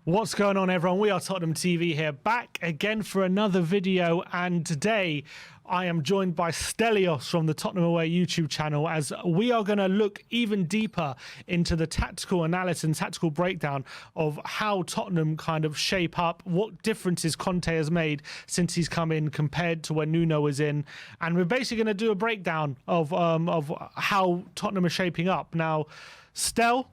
What's going on, everyone? We are Tottenham TV here, back again for another video, and today I am joined by Stelios from the TottenhamAway YouTube channel as we are going to look even deeper into the tactical analysis and tactical breakdown of how Tottenham kind of shape up, what differences Conte has made since he's come in compared to when Nuno was in, and we're basically going to do a breakdown of how Tottenham are shaping up. Now, Stel,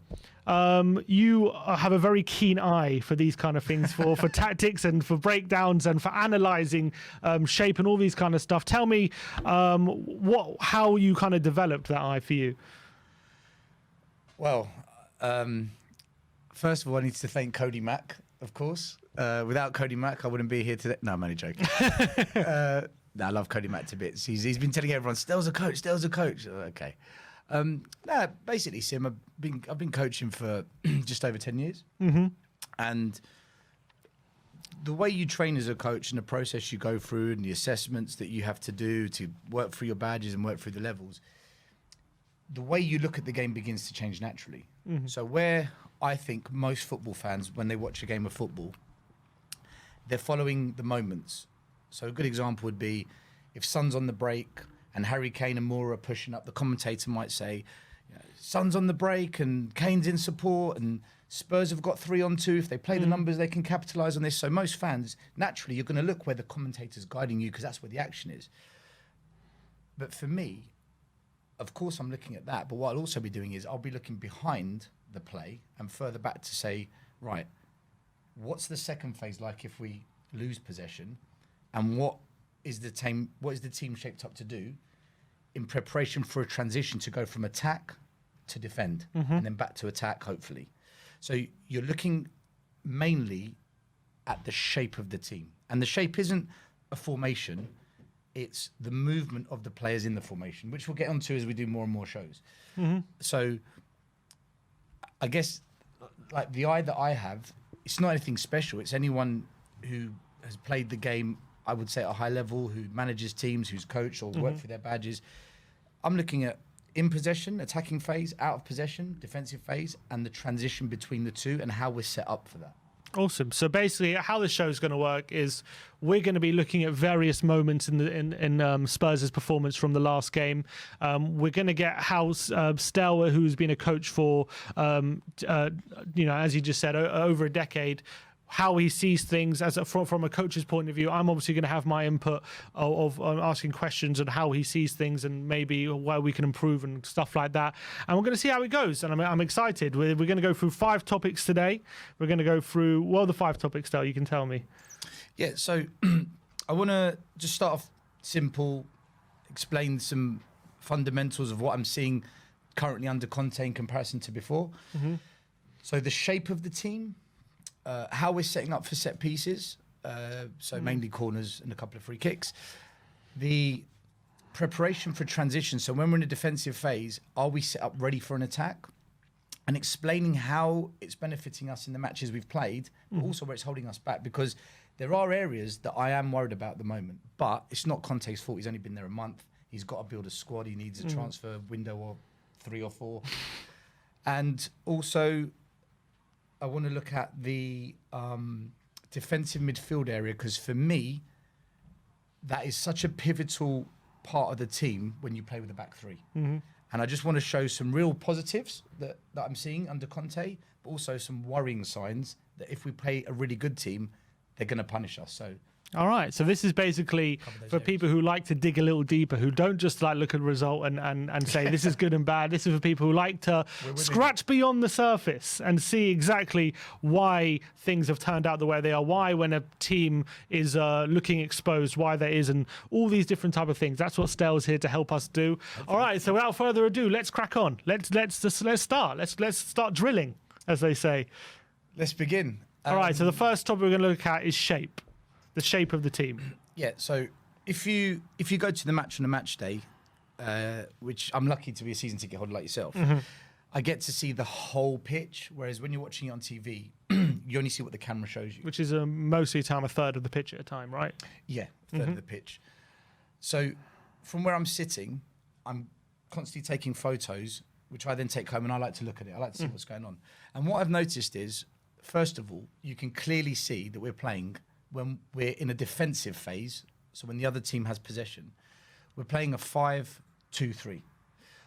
you have a very keen eye for these kind of things, for tactics and for breakdowns and for analysing shape and all these kind of stuff. Tell me how you kind of developed that eye for you. Well, first of all, I need to thank Cody Mack, of course. Without Cody Mack, I wouldn't be here today. No, I'm only joking. I love Cody Mack to bits. He's been telling everyone, Stel's a coach, Stel's a coach. Okay. Basically, Sim, I've been coaching for just over 10 years. Mm-hmm. And the way you train as a coach and the process you go through and the assessments that you have to do to work through your badges and work through the levels, the way you look at the game begins to change naturally. Mm-hmm. So where I think most football fans, when they watch a game of football, they're following the moments. So a good example would be if Son's on the break and Harry Kane and Moura are pushing up, the commentator might say, Son's on the break and Kane's in support and Spurs have got 3-on-2. If they play the numbers, they can capitalise on this. So most fans, naturally, you're going to look where the commentator's guiding you because that's where the action is. But for me, of course, I'm looking at that. But what I'll also be doing is I'll be looking behind the play and further back to say, right, what's the second phase like if we lose possession? And what is the team shaped up to do in preparation for a transition to go from attack to defend and then back to attack, hopefully. So you're looking mainly at the shape of the team. And the shape isn't a formation, it's the movement of the players in the formation, which we'll get onto as we do more and more shows. So I guess like the eye that I have, it's not anything special. It's anyone who has played the game, I would say, at a high level, who manages teams, who's coached or worked for their badges. I'm looking at in possession, attacking phase, out of possession, defensive phase, and the transition between the two and how we're set up for that. Awesome. So basically, how the show is going to work is we're going to be looking at various moments in Spurs' performance from the last game. We're going to get how Stel, who's been a coach for, as you just said, over a decade, how he sees things from a coach's point of view. I'm obviously going to have my input of asking questions on how he sees things and maybe where we can improve and stuff like that. And we're going to see how it goes. And I'm excited. We're going to go through 5 topics today. We're going to go through, the 5 topics, Del, you can tell me. Yeah, so I want to just start off simple, explain some fundamentals of what I'm seeing currently under Conte in comparison to before. So the shape of the team, how we're setting up for set pieces, so mainly corners and a couple of free kicks. The preparation for transition, so when we're in a defensive phase, are we set up ready for an attack? And explaining how it's benefiting us in the matches we've played, but also where it's holding us back, because there are areas that I am worried about at the moment, but it's not Conte's fault. He's only been there a month. He's got to build a squad. He needs a transfer window or 3 or 4. And also, I want to look at the defensive midfield area, because for me, that is such a pivotal part of the team when you play with a back 3. And I just want to show some real positives that I'm seeing under Conte, but also some worrying signs that if we play a really good team, they're going to punish us. So. All right, so this is basically for people who like to dig a little deeper, who don't just like look at the result and say this is good and bad. This is for people who like to scratch beyond the surface and see exactly why things have turned out the way they are, why when a team is looking exposed, why there is, and all these different type of things. That's what Stel's here to help us do. All right, so without further ado, let's crack on. Let's start. Let's start drilling, as they say. Let's begin. All right, so the first topic we're going to look at is shape. The shape of the team. Yeah, so if you go to the match on a match day, which I'm lucky to be a season ticket holder like yourself, I get to see the whole pitch, whereas when you're watching it on TV, you only see what the camera shows you. Which is most of the time a third of the pitch at a time, right? Yeah, a third of the pitch. So from where I'm sitting, I'm constantly taking photos, which I then take home and I like to look at it. I like to see what's going on. And what I've noticed is first of all, you can clearly see that we're playing when we're in a defensive phase. So when the other team has possession, we're playing a 5-2-3.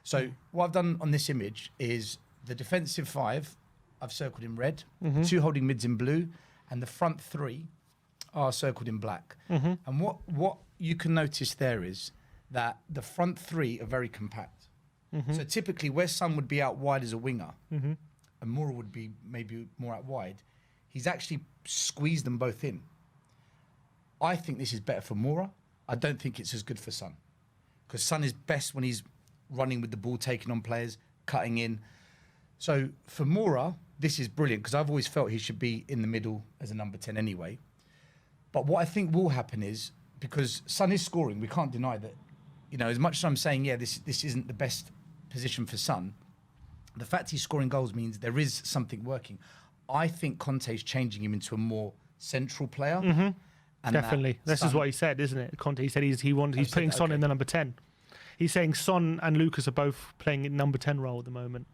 So what I've done on this image is the defensive five, I've circled in red, two holding mids in blue, and the front three are circled in black. And what you can notice there is that the front three are very compact. So typically where Son would be out wide as a winger, and Moura would be maybe more out wide, he's actually squeezed them both in. I think this is better for Moura. I don't think it's as good for Son. Because Son is best when he's running with the ball, taking on players, cutting in. So for Moura, this is brilliant because I've always felt he should be in the middle as a number 10 anyway. But what I think will happen is, because Son is scoring, we can't deny that, you know, as much as I'm saying, yeah, this isn't the best position for Son, the fact he's scoring goals means there is something working. I think Conte's changing him into a more central player. And definitely. This is what he said, isn't it? Conte, he said he's putting Son in the number 10. He's saying Son and Lucas are both playing in number 10 role at the moment.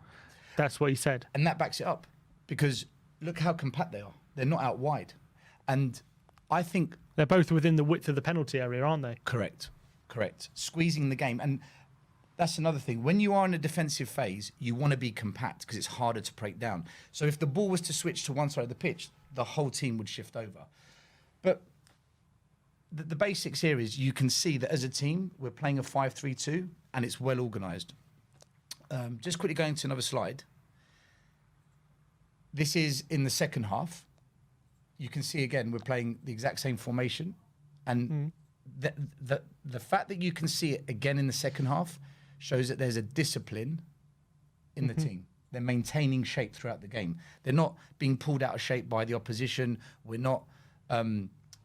That's what he said. And that backs it up because look how compact they are. They're not out wide. And I think... They're both within the width of the penalty area, aren't they? Correct. Squeezing the game. And that's another thing. When you are in a defensive phase, you want to be compact because it's harder to break down. So if the ball was to switch to one side of the pitch, the whole team would shift over. But the basics here is you can see that as a team, we're playing a 5-3-2 and it's well organised. Just quickly going to another slide. This is in the second half. You can see again, we're playing the exact same formation. And the fact that you can see it again in the second half shows that there's a discipline in the team. They're maintaining shape throughout the game. They're not being pulled out of shape by the opposition. We're not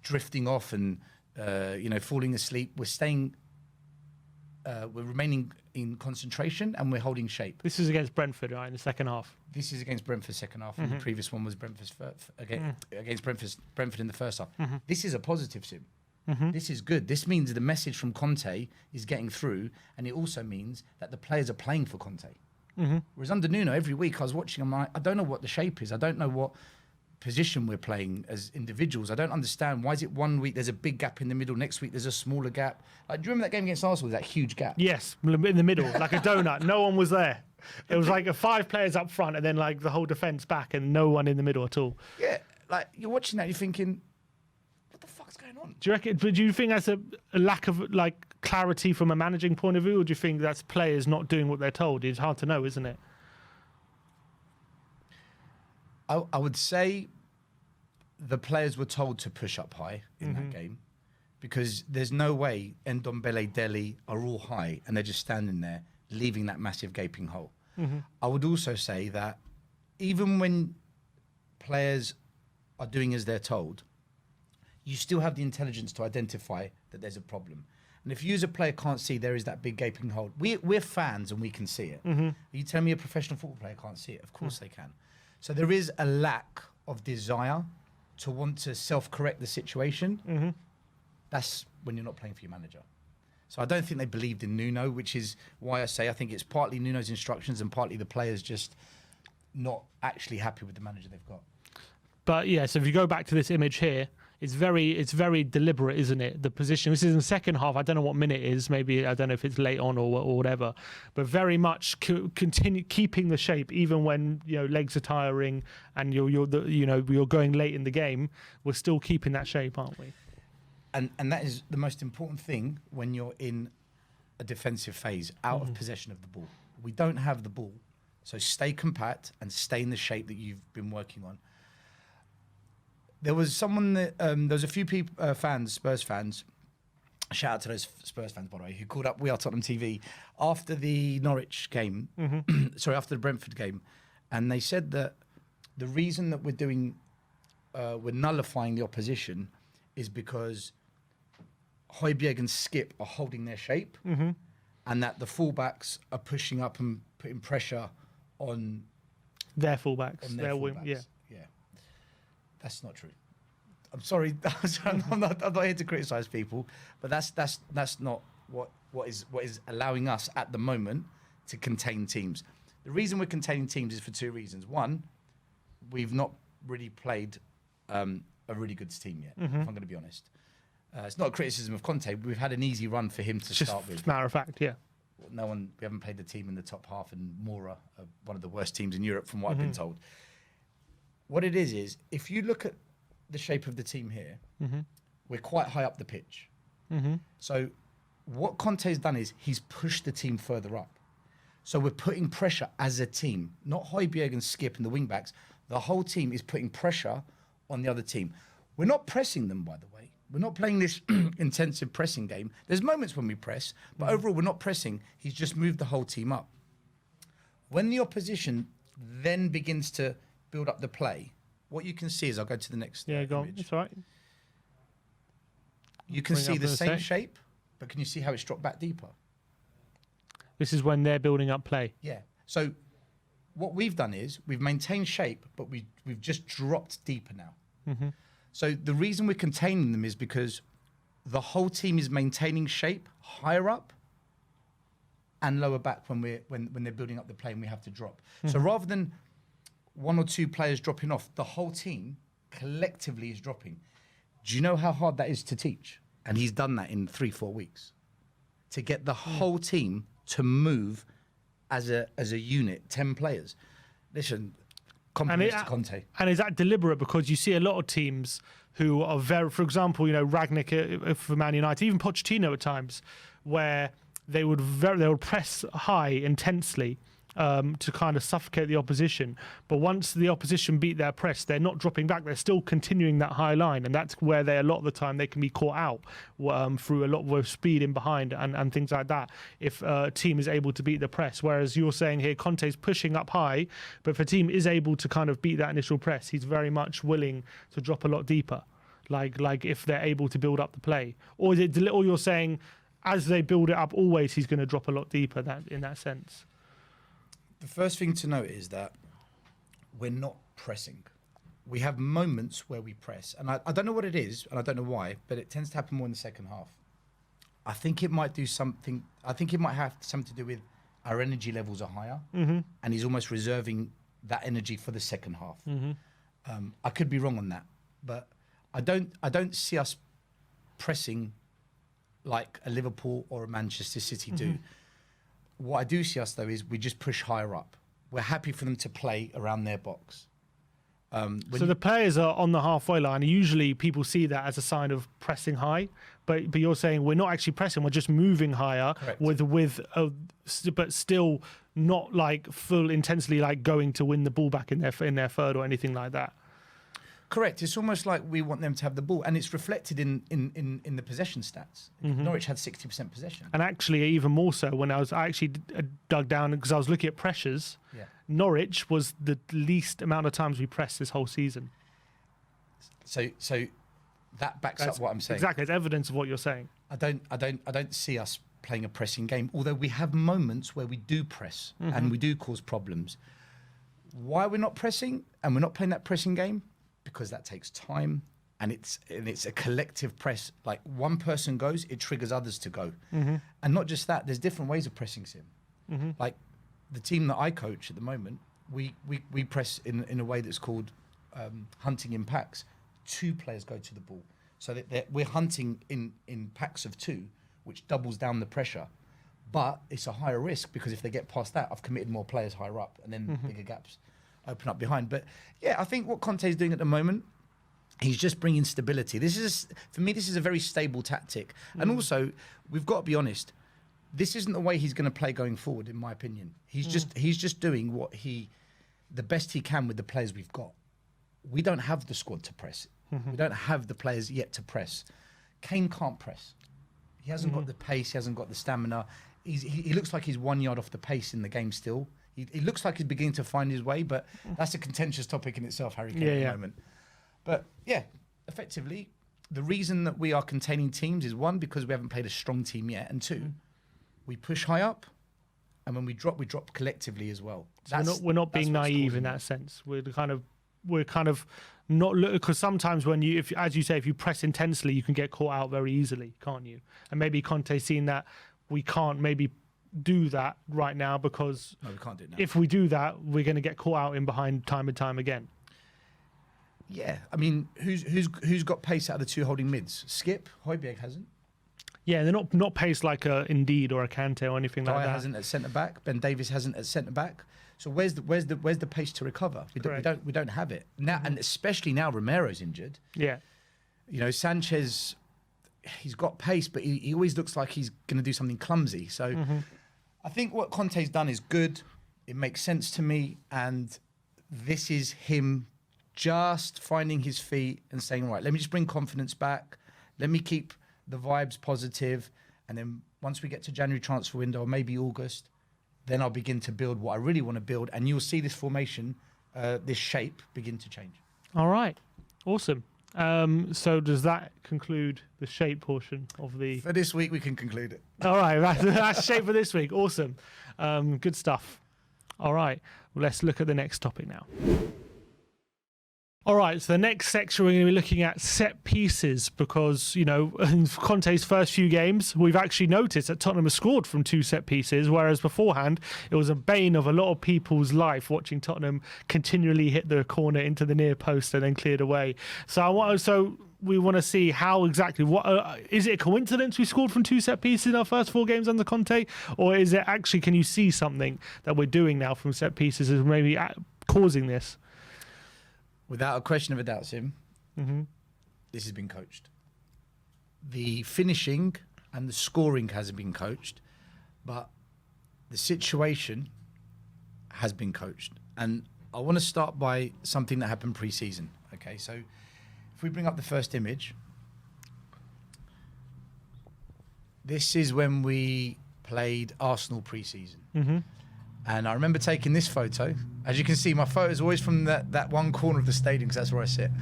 drifting off and falling asleep. We're staying, we're remaining in concentration and we're holding shape. This is against Brentford, right, in the second half? This is against Brentford second half, and the previous one was Brentford's against Brentford in the first half. This is a positive, Sim. This is good. This means the message from Conte is getting through, and it also means that the players are playing for Conte. Whereas under Nuno, every week I was watching, I'm like, I don't know what the shape is. I don't know what position we're playing as individuals. I don't understand. Why is it one week there's a big gap in the middle, next week there's a smaller gap? Like, do you remember that game against Arsenal, that huge gap? Yes, in the middle, like a donut. No one was there. It was like 5 players up front and then like the whole defence back and no one in the middle at all. Yeah, like you're watching that, you're thinking, what the fuck's going on? Do you reckon? Do you think that's a lack of like clarity from a managing point of view, or do you think that's players not doing what they're told? It's hard to know, isn't it? I would say the players were told to push up high in that game because there's no way Ndombele, Dele are all high and they're just standing there leaving that massive gaping hole. I would also say that even when players are doing as they're told, you still have the intelligence to identify that there's a problem. And if you as a player can't see there is that big gaping hole, we're fans and we can see it. Are you telling me a professional football player can't see it? Of course they can. So there is a lack of desire to want to self-correct the situation. That's when you're not playing for your manager. So I don't think they believed in Nuno, which is why I say I think it's partly Nuno's instructions and partly the players just not actually happy with the manager they've got. But yeah, so if you go back to this image here, it's very deliberate, isn't it? The position. This is in the second half. I don't know what minute it is. Maybe I don't know if it's late on or whatever. But very much continue keeping the shape, even when legs are tiring and you're going late in the game. We're still keeping that shape, aren't we? And that is the most important thing when you're in a defensive phase, out of possession of the ball. We don't have the ball, so stay compact and stay in the shape that you've been working on. There was someone that there was a few people, Spurs fans. Shout out to those Spurs fans, by the way, who called up We Are Tottenham TV after the Norwich game, after the Brentford game, and they said that the reason that we're nullifying the opposition is because Højbjerg and Skip are holding their shape, and that the fullbacks are pushing up and putting pressure on their fullbacks. Yeah. That's not true. I'm sorry. I'm not here to criticise people, but that's not what is allowing us at the moment to contain teams. The reason we're containing teams is for two reasons. One, we've not really played a really good team yet, if I'm going to be honest. It's not a criticism of Conte. We've had an easy run for him to start with. Matter of fact, yeah. We haven't played the team in the top half, and Mora are one of the worst teams in Europe, from what I've been told. What it is if you look at the shape of the team here, we're quite high up the pitch. So what Conte's done is he's pushed the team further up. So we're putting pressure as a team, not Højbjerg and Skip and the wing backs. The whole team is putting pressure on the other team. We're not pressing them, by the way. We're not playing this intensive pressing game. There's moments when we press, but overall we're not pressing. He's just moved the whole team up. When the opposition then begins to build up the play, what you can see is, I'll go to the next go on. image. It's all right. You can see the same shape, but can you see how it's dropped back deeper? This is when they're building up play. Yeah. So what we've done is we've maintained shape, but we've just dropped deeper now. So the reason we're containing them is because the whole team is maintaining shape higher up and lower back when they're building up the play and we have to drop. So rather than one or two players dropping off, the whole team collectively is dropping. Do you know how hard that is to teach? And he's done that in 3-4 weeks. To get the whole team to move as a unit, 10 players. Listen, compliments to Conte. And is that deliberate? Because you see a lot of teams who are very, for example, Ragnick for Man United, even Pochettino at times, where they would press high intensely to kind of suffocate the opposition. But once the opposition beat their press, they're not dropping back. They're still continuing that high line. And that's where a lot of the time they can be caught out through a lot of speed in behind and things like that if a team is able to beat the press. Whereas you're saying here, Conte's pushing up high, but if a team is able to kind of beat that initial press, he's very much willing to drop a lot deeper, like if they're able to build up the play. Or you're saying as they build it up, always he's going to drop a lot deeper in that sense? The first thing to note is that we're not pressing. We have moments where we press. And I don't know what it is, and I don't know why, but it tends to happen more in the second half. I think it might have something to do with our energy levels are higher, and he's almost reserving that energy for the second half. I could be wrong on that, but I don't see us pressing like a Liverpool or a Manchester City do. What I do see us, though, is we just push higher up. We're happy for them to play around their box. So the players are on the halfway line. Usually people see that as a sign of pressing high, but you're saying we're not actually pressing, we're just moving higher. Correct. But still not like full intensely like going to win the ball back in their third or anything like that. Correct. It's almost like we want them to have the ball, and it's reflected in the possession stats. Norwich had 60% possession. And actually, even more so, when I actually dug down, because I was looking at pressures, Norwich was the least amount of times we pressed this whole season. So that backs up what I'm saying. Exactly. It's evidence of what you're saying. I don't see us playing a pressing game, although we have moments where we do press and we do cause problems. Why we're not pressing and we're not playing that pressing game? Because that takes time, and it's a collective press. Like one person goes, it triggers others to go, and not just that. There's different ways of pressing sim. Like the team that I coach at the moment, we press in a way that's called hunting in packs. 2 players go to the ball, so that we're hunting in packs of 2, which doubles down the pressure. But it's a higher risk because if they get past that, I've committed more players higher up, and then bigger gaps open up behind. But yeah, I think what Conte is doing at the moment, he's just bringing stability. For me, this is a very stable tactic. And also, we've got to be honest, this isn't the way he's going to play going forward, in my opinion. He's just doing the best he can with the players we've got. We don't have the squad to press. We don't have the players yet to press. Kane can't press. He hasn't got the pace. He hasn't got the stamina. He looks like he's 1 yard off the pace in the game still. He looks like he's beginning to find his way, but that's a contentious topic in itself, Harry Kane, at the moment. But yeah, effectively, the reason that we are containing teams is 1, because we haven't played a strong team yet, and 2, we push high up, and when we drop collectively as well. So we're not being naive in that sense. We're kind of not because sometimes when as you say, if you press intensely, you can get caught out very easily, can't you? And maybe Conte's seen that we can't maybe do that right now because we can't do it now. If we do that, we're going to get caught out in behind time and time again. Yeah, I mean, who's got pace out of the two holding mids? Skip, Højbjerg hasn't. Yeah, they're not paced like a Indeed or a Kante or anything like Dyer that. hasn't at centre back. Ben Davies hasn't at centre back. So where's the pace to recover? We don't have it now, and especially now Romero's injured. Yeah. You know, Sanchez, he's got pace, but he always looks like he's going to do something clumsy. So I think what Conte's done is good. It makes sense to me, and this is him just finding his feet and saying, right, let me just bring confidence back. Let me keep the vibes positive. And then once we get to January transfer window, or maybe August, then I'll begin to build what I really want to build. And you'll see this formation, this shape begin to change. All right. Awesome. So does that conclude the shape portion of the... For this week, we can conclude it. All right. That's shape for this week. Awesome. Good stuff. All right. Well, let's look at the next topic now. All right, so the next section we're going to be looking at set pieces because, you know, in Conte's first few games, we've actually noticed that Tottenham has scored from 2 set pieces, whereas beforehand, it was a bane of a lot of people's life watching Tottenham continually hit the corner into the near post and then cleared away. So we want to see how exactly, is it a coincidence we scored from 2 set pieces in our first 4 games under Conte? Or is it actually, can you see something that we're doing now from set pieces is maybe causing this? Without a question of a doubt, Sim, this has been coached. The finishing and the scoring hasn't been coached, but the situation has been coached. And I want to start by something that happened pre-season. Okay, so if we bring up the first image, this is when we played Arsenal pre-season. And I remember taking this photo. As you can see, my photo is always from that one corner of the stadium because that's where I sit.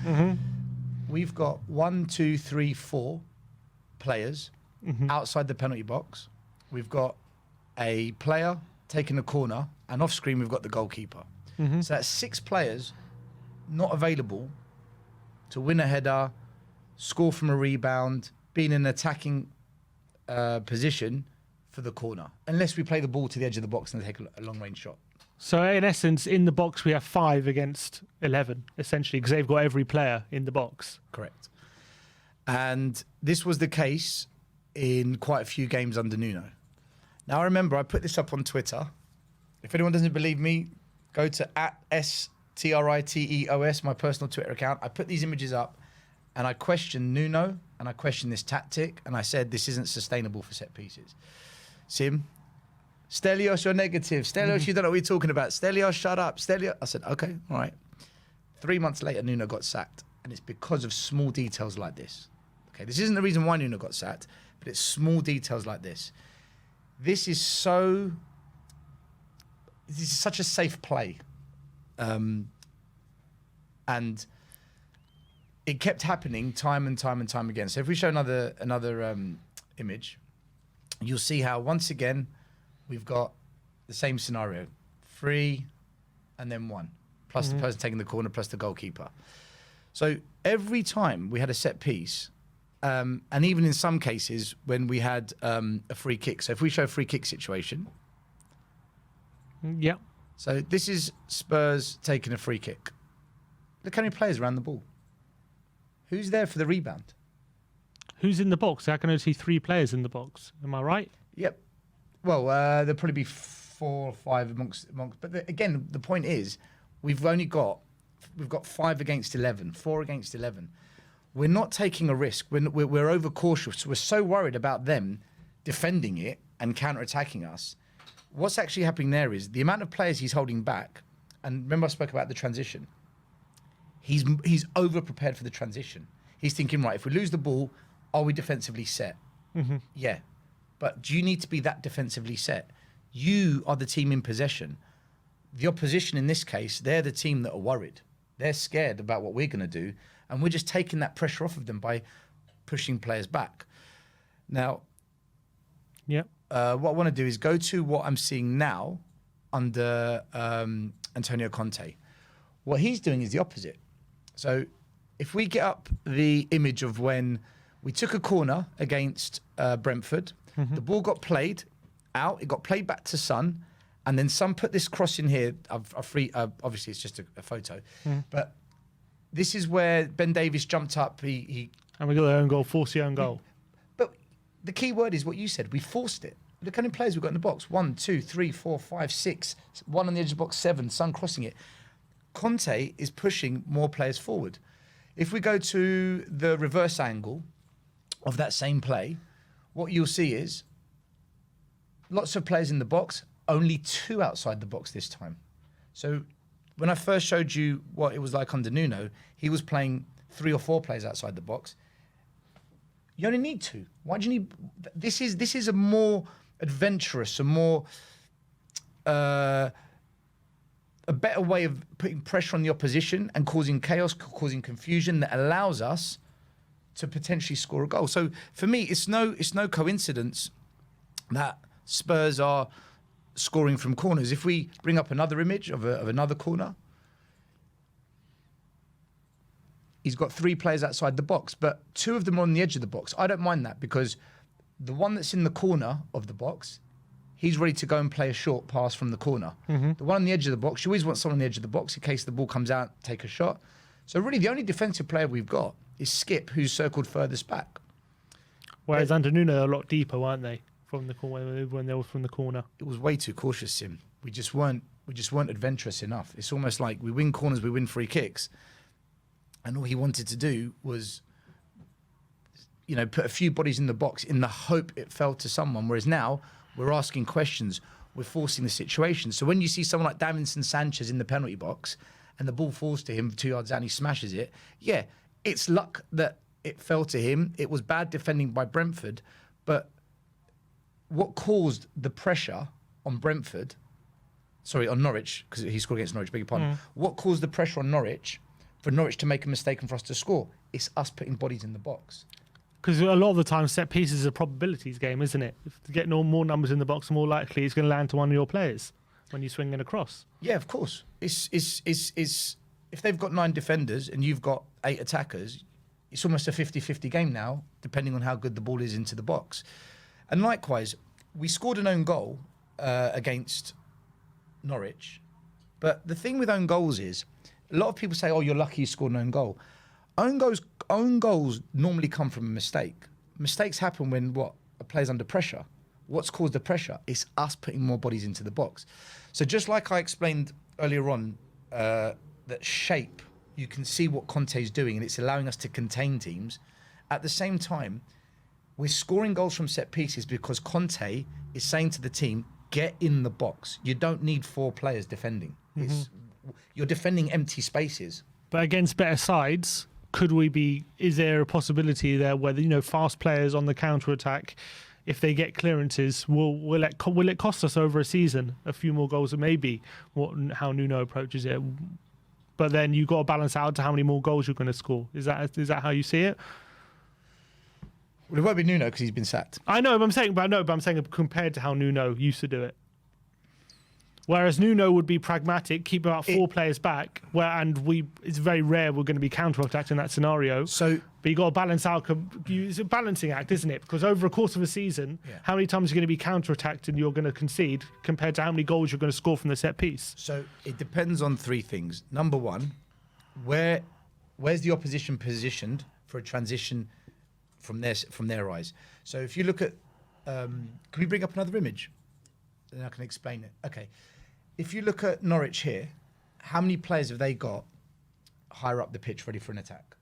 We've got 1, 2, 3, 4 players outside the penalty box. We've got a player taking a corner, and off screen we've got the goalkeeper. So that's 6 players not available to win a header, score from a rebound, be in an attacking position for the corner, unless we play the ball to the edge of the box and take a long-range shot. So in essence, in the box, we have 5 against 11, essentially, because they've got every player in the box. Correct. And this was the case in quite a few games under Nuno. Now, I remember I put this up on Twitter. If anyone doesn't believe me, go to @STRITEOS, my personal Twitter account. I put these images up, and I questioned Nuno, and I questioned this tactic, and I said this isn't sustainable for set pieces. Sim, Stelios, you're negative. Stelios, you don't know what you're talking about. Stelios, shut up. Stelios. I said, okay, all right. 3 months later, Nuno got sacked. And it's because of small details like this. Okay, this isn't the reason why Nuno got sacked, but it's small details like this. This is such a safe play. And it kept happening time and time and time again. So if we show another image, you'll see how, once again, we've got the same scenario. 3 and then 1, plus the person taking the corner, plus the goalkeeper. So every time we had a set piece, and even in some cases when we had a free kick. So if we show a free kick situation. Yeah. So this is Spurs taking a free kick. Look how many players around the ball. Who's there for the rebound? Who's in the box? I can only see 3 players in the box. Am I right? Yep. Well, there'll probably be 4 or 5 amongst. But again, the point is, we've got 5 against 11, 4 against 11. We're not taking a risk. We're overcautious. We're so worried about them defending it and counter-attacking us. What's actually happening there is the amount of players he's holding back. And remember I spoke about the transition. He's over-prepared for the transition. He's thinking, right, if we lose the ball, are we defensively set? Yeah. But do you need to be that defensively set? You are the team in possession. The opposition in this case, they're the team that are worried. They're scared about what we're going to do. And we're just taking that pressure off of them by pushing players back. Now, what I want to do is go to what I'm seeing now under Antonio Conte. What he's doing is the opposite. So if we get up the image of when we took a corner against Brentford, the ball got played out, it got played back to Son, and then Son put this cross in here. Obviously, it's just a photo. But this is where Ben Davies jumped up. And we got their own goal, force the own goal. But the key word is what you said. We forced it. Look how many players we've got in the box. 1, 2, 3, 4, 5, 6. One on the edge of the box, 7. Son crossing it. Conte is pushing more players forward. If we go to the reverse angle of that same play, what you'll see is lots of players in the box, only 2 outside the box this time. So when I first showed you what it was like under Nuno, he was playing 3 or 4 players outside the box. You only need 2. Why do you need? This is a more adventurous, a more a better way of putting pressure on the opposition and causing chaos, causing confusion that allows us to potentially score a goal. So for me, it's no coincidence that Spurs are scoring from corners. If we bring up another image of another corner, he's got 3 players outside the box, but 2 of them are on the edge of the box. I don't mind that because the one that's in the corner of the box, he's ready to go and play a short pass from the corner. The one on the edge of the box, you always want someone on the edge of the box in case the ball comes out, take a shot. So really the only defensive player we've got is Skip, who's circled furthest back. Whereas under Nuno, a lot deeper, weren't they? From the corner, when they were from the corner. It was way too cautious, Sim. We just weren't adventurous enough. It's almost like we win corners, we win free kicks. And all he wanted to do was, put a few bodies in the box in the hope it fell to someone. Whereas now we're asking questions, we're forcing the situation. So when you see someone like Davinson Sanchez in the penalty box and the ball falls to him 2 yards down, he smashes it. Yeah, it's luck that it fell to him. It was bad defending by Brentford. But what caused the pressure on on Norwich, because he scored against Norwich, beg your pardon. What caused the pressure on Norwich for Norwich to make a mistake and for us to score? It's us putting bodies in the box. Because a lot of the time, set pieces is a probabilities game, isn't it? If you get more numbers in the box, the more likely it's going to land to one of your players when you swing it across. Yeah, of course. It's if they've got 9 defenders and you've got 8 attackers, it's almost a 50-50 game now, depending on how good the ball is into the box. And likewise, we scored an own goal against Norwich. But the thing with own goals is, a lot of people say, oh, you're lucky you scored an own goal. Own goals normally come from a mistake. Mistakes happen when a player's under pressure. What's caused the pressure? It's us putting more bodies into the box. So just like I explained earlier on, that shape, you can see what Conte's doing and it's allowing us to contain teams. At the same time, we're scoring goals from set pieces because Conte is saying to the team, get in the box. You don't need 4 players defending. You're defending empty spaces. But against better sides, is there a possibility there where, fast players on the counter-attack, if they get clearances, will it cost us over a season a few more goals? And maybe how Nuno approaches it. But then you've got to balance out to how many more goals you're going to score. Is that how you see it? Well, it won't be Nuno because he's been sacked. I know, but I'm saying compared to how Nuno used to do it. Whereas Nuno would be pragmatic, keep about 4 players back, it's very rare we're going to be counter-attacked in that scenario. So, but you got to balance out. It's a balancing act, isn't it? Because over a course of a season, how many times are you going to be counter-attacked and you're going to concede compared to how many goals you're going to score from the set piece? So it depends on 3 things. Number 1, where's the opposition positioned for a transition from their eyes? So if you look at, can we bring up another image? Then I can explain it. Okay. If you look at Norwich here, how many players have they got higher up the pitch ready for an attack?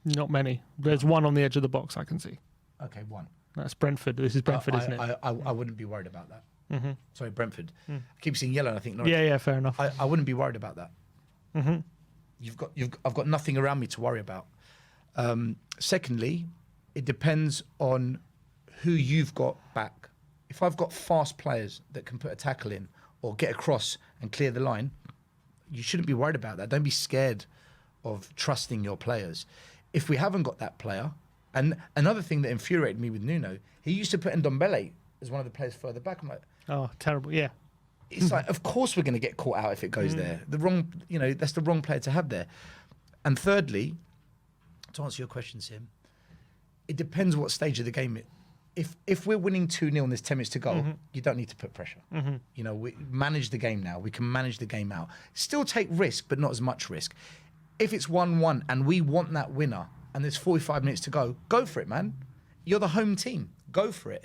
Not many. There's 1 on the edge of the box I can see. Okay, 1. That's Brentford. This is Brentford, isn't it? I wouldn't be worried about that. Sorry, Brentford. I keep seeing yellow and I think Norwich. Yeah, fair enough. I wouldn't be worried about that. I've got nothing around me to worry about. Secondly, it depends on who you've got back. If I've got fast players that can put a tackle in or get across and clear the line, you shouldn't be worried about that. Don't be scared of trusting your players. If we haven't got that player, and another thing that infuriated me with Nuno, he used to put in Ndombele as one of the players further back. I'm like, oh, terrible, yeah. It's like, of course we're going to get caught out if it goes there. That's the wrong player to have there. And thirdly, to answer your question, Sim, it depends what stage of the game if we're winning 2-0 and there's 10 minutes to go, you don't need to put pressure. We manage the game now. We can manage the game out. Still take risk, but not as much risk. if it's 1-1 and we want that winner and there's 45 minutes to go for it, man. You're the home team. Go for it.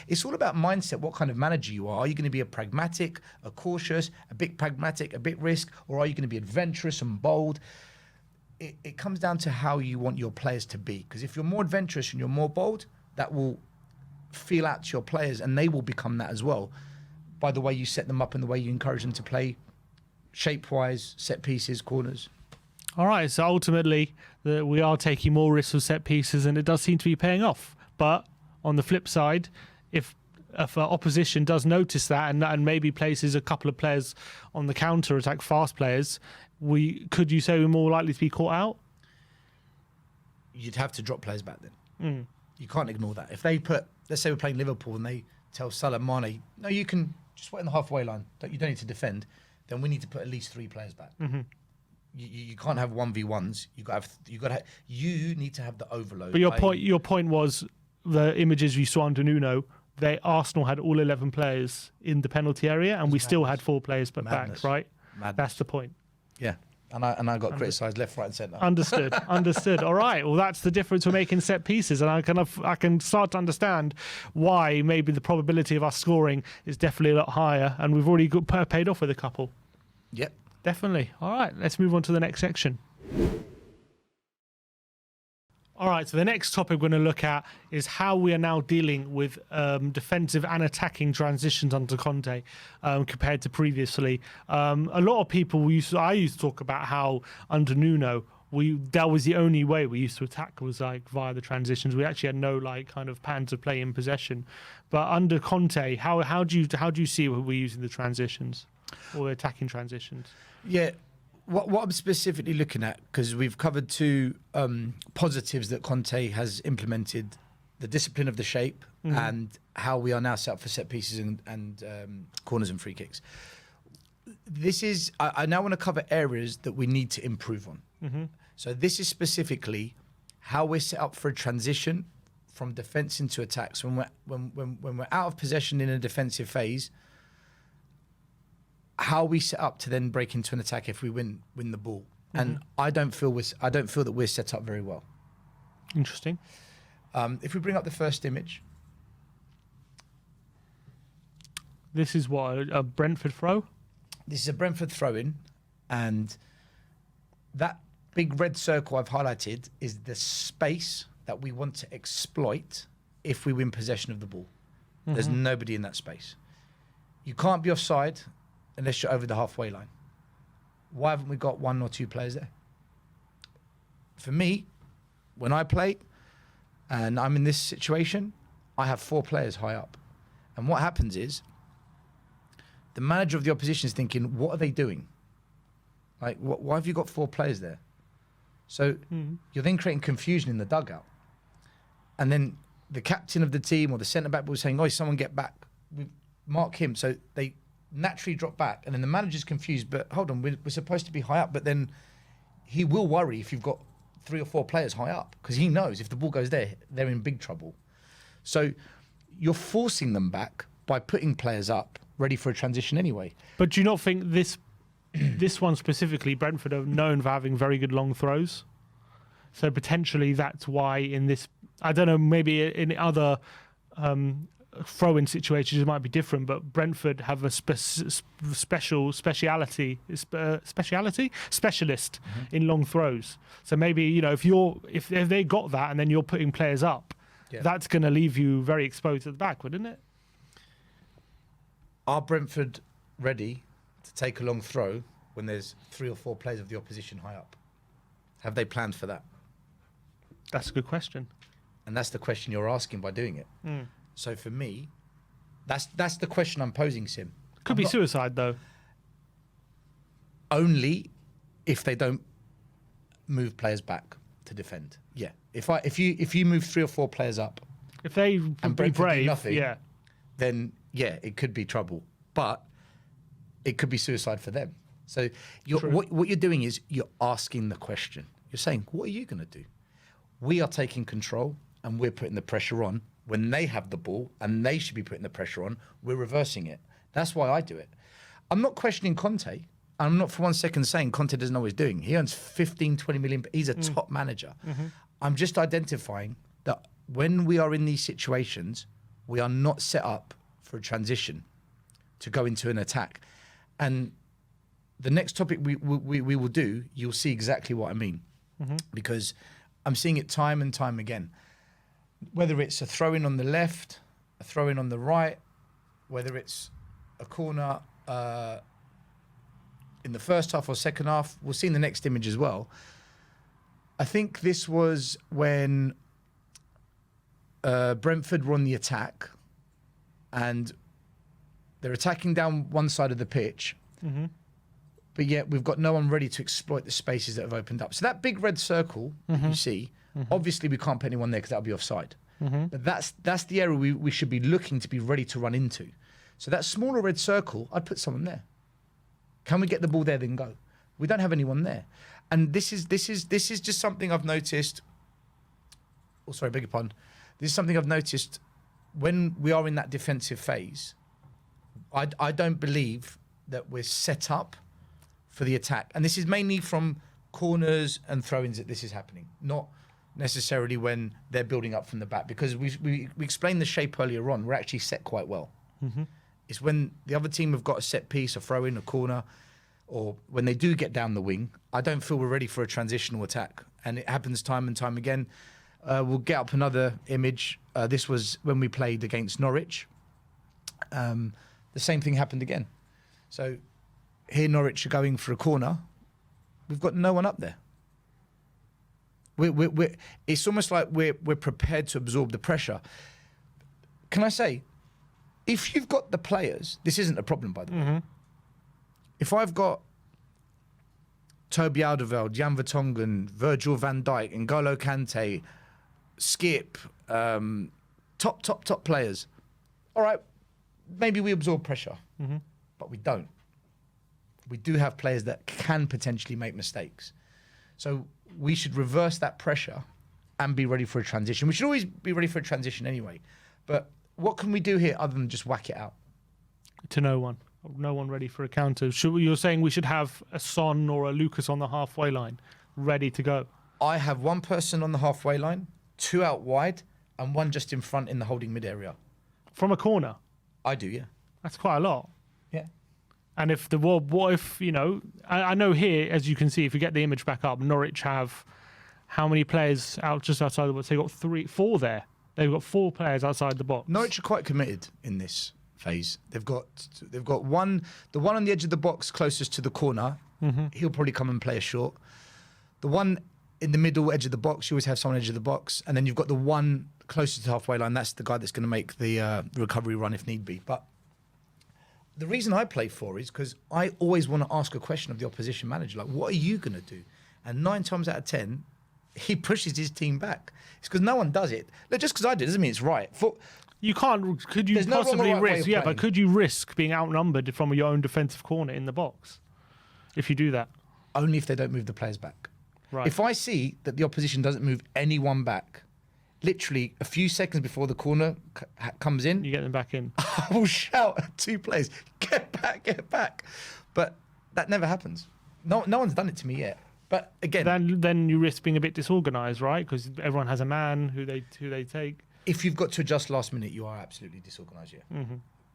It's all about mindset, what kind of manager you are. Are you going to be a pragmatic, a cautious, a bit pragmatic, a bit risk, or are you going to be adventurous and bold? It comes down to how you want your players to be. Because if you're more adventurous and you're more bold, that will feel out to your players and they will become that as well by the way you set them up and the way you encourage them to play shape-wise, set pieces, corners. All right, so ultimately, we are taking more risks with set pieces, and it does seem to be paying off. But on the flip side, if our opposition does notice that and maybe places a couple of players on the counter attack, fast players, could you say we're more likely to be caught out? You'd have to drop players back then. You can't ignore that. If they put, let's say we're playing Liverpool and they tell Salah, Mane, no, you can just wait in the halfway line. You don't need to defend. Then we need to put at least 3 players back. You can't have 1v1s. You need to have the overload. But your point was the images you saw under Nuno. Arsenal had all 11 players in the penalty area, and we still had 4 players put back. Right? Madness. That's the point. Yeah, and I got criticised left, right, and centre. Understood. All right. Well, that's the difference we're making set pieces, and I can start to understand why maybe the probability of us scoring is definitely a lot higher, and we've already paid off with a couple. Yep. Definitely. All right, let's move on to the next section. All right, so the next topic we're going to look at is how we are now dealing with defensive and attacking transitions under Conte compared to previously. A lot of people I used to talk about how under Nuno that was the only way we used to attack was like via the transitions. We actually had no like kind of patterns of play in possession. But under Conte, how do you see we're using the transitions or the attacking transitions? Yeah, what I'm specifically looking at, because we've covered 2 positives that Conte has implemented, the discipline of the shape and how we are now set up for set pieces and corners and free kicks. I now want to cover areas that we need to improve on. So this is specifically how we're set up for a transition from defence into attack. So when we're out of possession in a defensive phase, how we set up to then break into an attack if we win the ball. And I don't feel that we're set up very well. Interesting. If we bring up the first image, this is what a Brentford throw. This is a Brentford throw-in, and that big red circle I've highlighted is the space that we want to exploit if we win possession of the ball. There's nobody in that space. You can't be offside unless you're over the halfway line. Why haven't we got 1 or 2 players there? For me, when I play and I'm in this situation, I have 4 players high up. And what happens is the manager of the opposition is thinking, what are they doing? Like, why have you got 4 players there? So you're then creating confusion in the dugout. And then the captain of the team or the centre-back will be saying, oh, someone get back. Mark him. So they naturally drop back, and then the manager's confused, but hold on, we're supposed to be high up, but then he will worry if you've got 3 or 4 players high up, because he knows if the ball goes there, they're in big trouble. So you're forcing them back by putting players up ready for a transition anyway. But do you not think this one specifically, Brentford are known for having very good long throws? So potentially that's why in this, I don't know, maybe in other throw-in situations it might be different, but Brentford have a specialist in long throws. So maybe if they got that and then you're putting players up, that's going to leave you very exposed at the back, wouldn't it? Are Brentford ready to take a long throw when there's 3 or 4 players of the opposition high up? Have they planned for that? That's a good question. And that's the question you're asking by doing it. So for me, that's the question I'm posing, Sim. Could be suicide, though. Only if they don't move players back to defend. Yeah. If you move 3 or 4 players up, if they and be brave, nothing, then it could be trouble. But it could be suicide for them. So what you're doing is you're asking the question. You're saying, what are you going to do? We are taking control and we're putting the pressure on. When they have the ball and they should be putting the pressure on, we're reversing it. That's why I do it. I'm not questioning Conte. I'm not for one second saying Conte doesn't know what he's doing. He earns 15, 20 million. He's a top manager. I'm just identifying that when we are in these situations, we are not set up for a transition to go into an attack. And the next topic we will do, you'll see exactly what I mean. Because I'm seeing it time and time again. Whether it's a throw-in on the left, a throw-in on the right, whether it's a corner in the first half or second half, we'll see in the next image as well. I think this was when Brentford were on the attack and they're attacking down one side of the pitch, but yet we've got no one ready to exploit the spaces that have opened up. So that big red circle that you see, obviously we can't put anyone there because that'll be offside. But that's the area we should be looking to be ready to run into. So that smaller red circle, I'd put someone there. Can we get the ball there, then go? We don't have anyone there. And this is just something I've noticed. Oh, sorry, beg your pardon. This is something I've noticed when we are in that defensive phase. I don't believe that we're set up for the attack. And this is mainly from corners and throw-ins that this is happening, not necessarily when they're building up from the back. Because we explained the shape earlier on. We're actually set quite well. It's when the other team have got a set piece, a throw-in, a corner, or when they do get down the wing, I don't feel we're ready for a transitional attack. And it happens time and time again. We'll get up another image. This was when we played against Norwich. The same thing happened again. So here Norwich are going for a corner. We've got no one up there. It's almost like we're prepared to absorb the pressure. Can I say, if you've got the players, this isn't a problem, by the way. If I've got Toby Alderweireld, Jan Vertonghen, Virgil van Dijk, N'Golo Kante, Skip, top players, all right, maybe we absorb pressure, but we don't. We do have players that can potentially make mistakes. So we should reverse that pressure and be ready for a transition. We should always be ready for a transition anyway. But what can we do here other than just whack it out? To no one. No one ready for a counter. You're saying we should have a Son or a Lucas on the halfway line ready to go? I have one person on the halfway line, two out wide, and one just in front in the holding mid area. From a corner? I do, yeah. That's quite a lot. Yeah. And if what if, you know, I know here, as you can see, if you get the image back up, Norwich have how many players out just outside the box? They've got 4 there. They've got 4 players outside the box. Norwich are quite committed in this phase. They've got one, the one on the edge of the box closest to the corner. He'll probably come and play a short. The one in the middle edge of the box, you always have someone edge of the box, and then you've got the one closest to the halfway line. That's the guy that's going to make the recovery run if need be. But the reason I play 4 is because I always want to ask a question of the opposition manager, like, what are you going to do? And 9 times out of 10, he pushes his team back. It's because no one does it. Look, just because I do it doesn't mean it's right. You can't. Could you possibly risk? Yeah, but could you risk being outnumbered from your own defensive corner in the box if you do that? Only if they don't move the players back. Right. If I see that the opposition doesn't move anyone back, literally a few seconds before the corner comes in, you get them back in. I will shout at 2 players, "Get back, get back!" But that never happens. No one's done it to me yet. But again, then you risk being a bit disorganised, right? Because everyone has a man who they take. If you've got to adjust last minute, you are absolutely disorganised, yeah.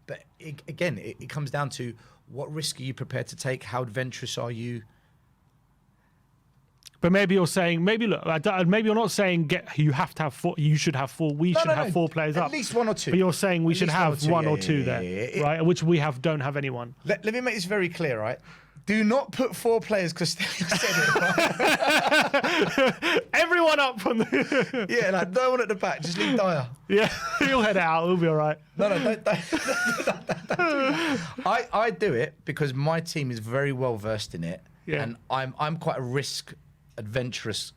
But it comes down to what risk are you prepared to take? How adventurous are you? But maybe you're saying, maybe you're not saying you have to have 4. You should have 4. We should have 4 players up. At least 1 or 2. But you're saying we should have 1 or 2 there, right? Which we don't have anyone. Let me make this very clear, right? Do not put 4 players because Stelios said it. Right? Everyone up from the... Yeah, like no one at the back. Just leave Dyer. Yeah, he'll head out. He'll be all right. No, don't do that. I do it because my team is very well versed in it, and I'm quite a risk adventurous.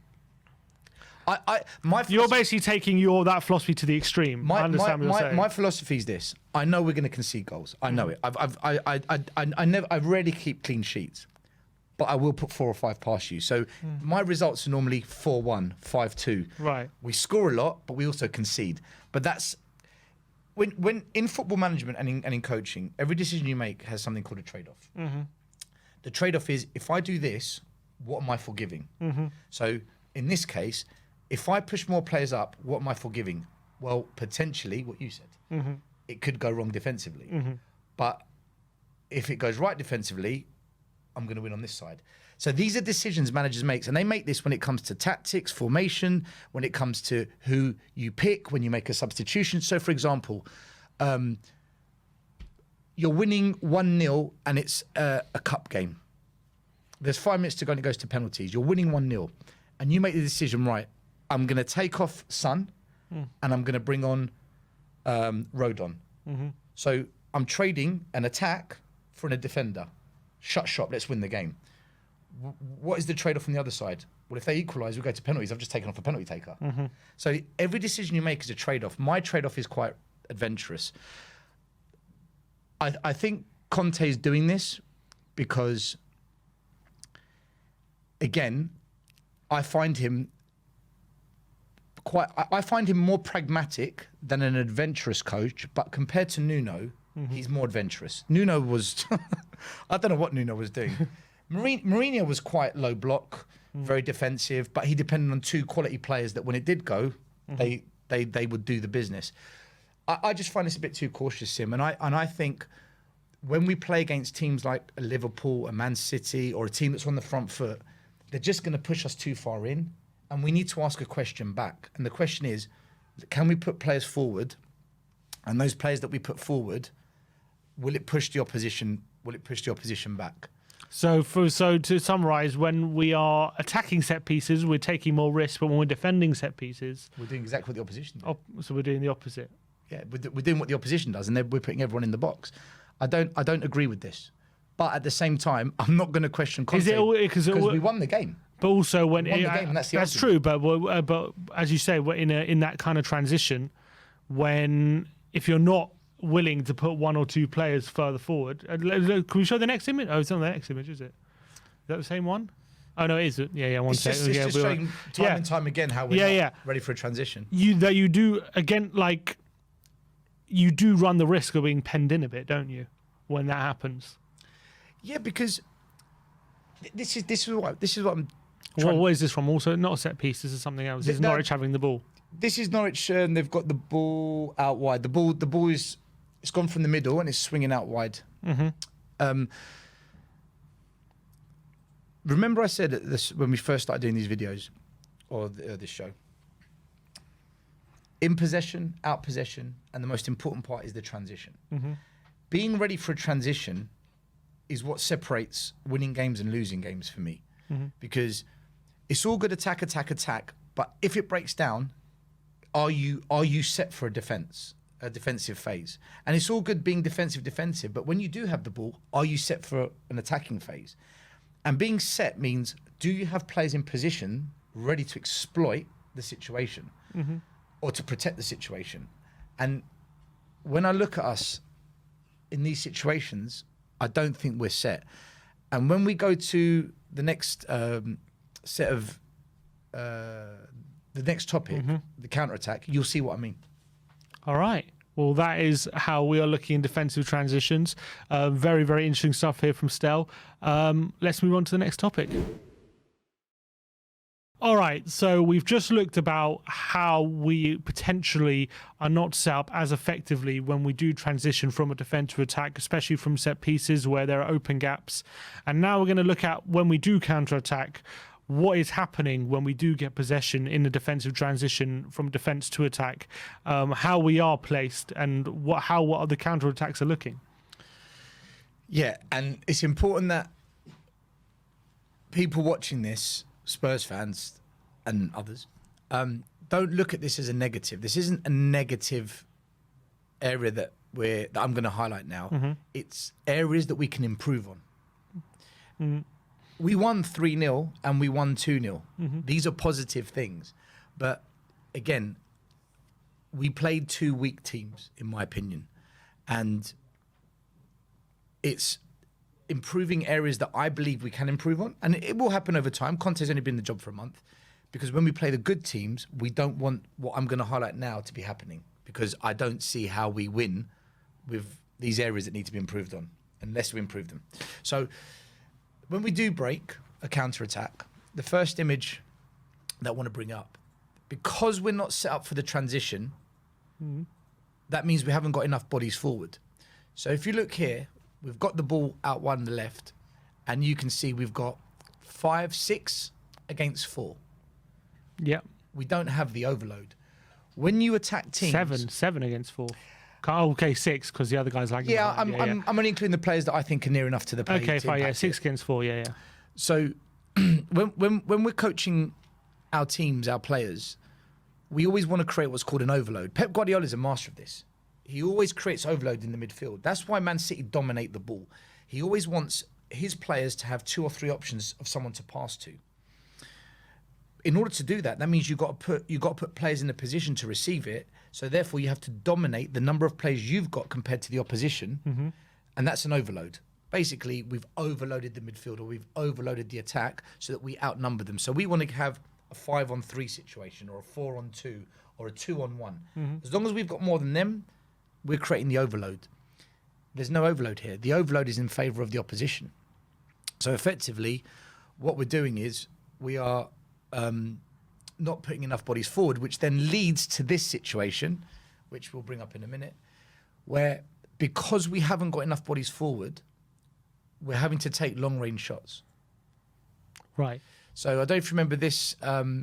You're basically taking that philosophy to the extreme. I understand what you're saying. My philosophy is this: I know we're going to concede goals. I know it. I rarely keep clean sheets, but I will put 4 or 5 past you. So my results are normally 4-1, 5-2. Right. We score a lot, but we also concede. But that's when in football management and in coaching, every decision you make has something called a trade-off. The trade-off is, if I do this, what am I forgiving? So in this case, if I push more players up, what am I forgiving? Well, potentially, what you said, it could go wrong defensively. But if it goes right defensively, I'm going to win on this side. So these are decisions managers make, and they make this when it comes to tactics, formation, when it comes to who you pick, when you make a substitution. So, for example, you're winning 1-0 and it's a cup game. There's 5 minutes to go and it goes to penalties. You're winning 1-0 and you make the decision, right, I'm going to take off Son and I'm going to bring on Rodon. So I'm trading an attack for a defender. Shut shop, let's win the game. What is the trade-off on the other side? Well, if they equalise, we go to penalties. I've just taken off a penalty taker. So every decision you make is a trade-off. My trade-off is quite adventurous. I think Conte is doing this because, again, I find him more pragmatic than an adventurous coach. But compared to Nuno, he's more adventurous. Nuno was, I don't know what Nuno was doing. Mourinho was quite low block, very defensive, but he depended on 2 quality players that when it did go, they would do the business. I just find this a bit too cautious, Sim, and I think when we play against teams like a Liverpool, a Man City, or a team that's on the front foot, they're just going to push us too far in, and we need to ask a question back. And the question is, can we put players forward, and those players that we put forward, will it push the opposition? Will it push the opposition back? So to summarise, when we are attacking set pieces, we're taking more risk, but when we're defending set pieces, We're doing exactly what the opposition does. so we're doing the opposite. Yeah, we're doing what the opposition does, and then we're putting everyone in the box. I don't agree with this, but at the same time, I'm not going to question Conte because we won the game. But also when We won the game, and that's true. But as you say, we're in that kind of transition when if you're not willing to put 1 or 2 players further forward. Can we show the next image? Oh, it's not the next image, is it? Is that the same one? Oh no, it is. Yeah. One It's just showing time and time again how we're not ready for a transition. You do again, like you do run the risk of being penned in a bit, don't you, when that happens? Yeah, because this is what I'm. What is this from? Also, not a set piece. This is something else. This is Norwich having the ball. This is Norwich, and they've got the ball out wide. The ball is it's gone from the middle and it's swinging out wide. Remember, I said this when we first started doing these videos or this show. In possession, out possession, and the most important part is the transition. Being ready for a transition is what separates winning games and losing games for me, because it's all good attack, but if it breaks down, are you set for a defensive phase? And it's all good being defensive, but when you do have the ball, are you set for an attacking phase? And being set means, do you have players in position ready to exploit the situation or to protect the situation? And when I look at us in these situations, I don't think we're set. And when we go to the next set of the next topic, the counter-attack, you'll see what I mean. All right. Well, that is how we are looking in defensive transitions. Very, very interesting stuff here from Stel. Let's move on to the next topic. All right, so we've just looked about how we potentially are not set up as effectively when we do transition from a defence to attack, especially from set pieces where there are open gaps. And now we're going to look at when we do counter-attack, what is happening when we do get possession in the defensive transition from defence to attack, how we are placed, and what the counter-attacks are looking. Yeah, and it's important that people watching this, Spurs fans and others, don't look at this as a negative. This isn't a negative area that I'm going to highlight now. It's areas that we can improve on. We won 3-0 and we won 2-0. These are positive things. But again, we played 2 weak teams, in my opinion. And it's improving areas that I believe we can improve on. And it will happen over time. Conte's only been in the job for a month. Because when we play the good teams, we don't want what I'm going to highlight now to be happening. Because I don't see how we win with these areas that need to be improved on, unless we improve them. So when we do break a counter-attack, the first image that I want to bring up, because we're not set up for the transition, that means we haven't got enough bodies forward. So if you look here, we've got the ball out wide on the left, and you can see we've got 5, 6 against 4. Yeah. We don't have the overload. When you attack teams... 7 against 4. Oh, okay, 6, because the other guy's like... Yeah, I'm only including the players that I think are near enough to the play. Okay, fine, yeah, impact 6 it. against 4, yeah. So when we're coaching our teams, our players, we always want to create what's called an overload. Pep Guardiola is a master of this. He always creates overload in the midfield. That's why Man City dominate the ball. He always wants his players to have 2 or 3 options of someone to pass to. In order to do that, that means you've got to put players in a position to receive it. So therefore, you have to dominate the number of players you've got compared to the opposition, and that's an overload. Basically, we've overloaded the midfield, or we've overloaded the attack so that we outnumber them. So we want to have a 5-on-3 situation, or a 4-on-2, or a 2-on-1. As long as we've got more than them, we're creating the overload. There's no overload here. The overload is in favour of the opposition. So effectively, what we're doing is we are not putting enough bodies forward, which then leads to this situation, which we'll bring up in a minute, where because we haven't got enough bodies forward, we're having to take long-range shots. Right. So I don't know if you remember this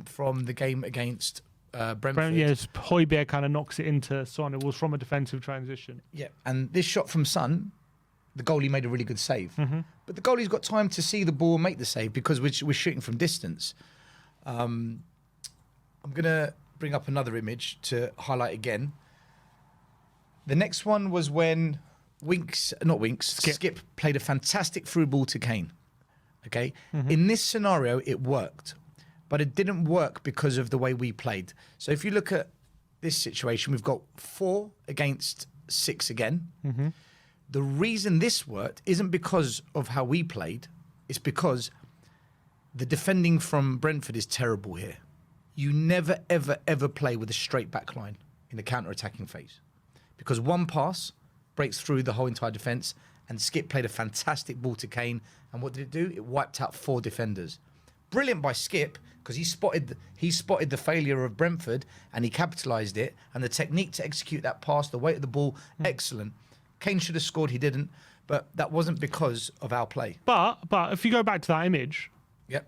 from the game against Brentford. Yes, Højbjerg kind of knocks it into Son. It was from a defensive transition. Yeah, and this shot from Son, the goalie made a really good save. But the goalie's got time to see the ball and make the save because we're shooting from distance. I'm going to bring up another image to highlight again. The next one was when Skip played a fantastic through ball to Kane. Okay? In this scenario, it worked. But it didn't work because of the way we played. So if you look at this situation, we've got 4 against 6 again. The reason this worked isn't because of how we played. It's because the defending from Brentford is terrible here. You never, ever, ever play with a straight back line in the counter-attacking phase. Because one pass breaks through the whole entire defence, and Skip played a fantastic ball to Kane. And what did it do? It wiped out 4 defenders. Brilliant by Skip, because he spotted the failure of Brentford, and he capitalised it. And the technique to execute that pass, the weight of the ball, excellent. Kane should have scored, he didn't. But that wasn't because of our play. But if you go back to that image... Yep.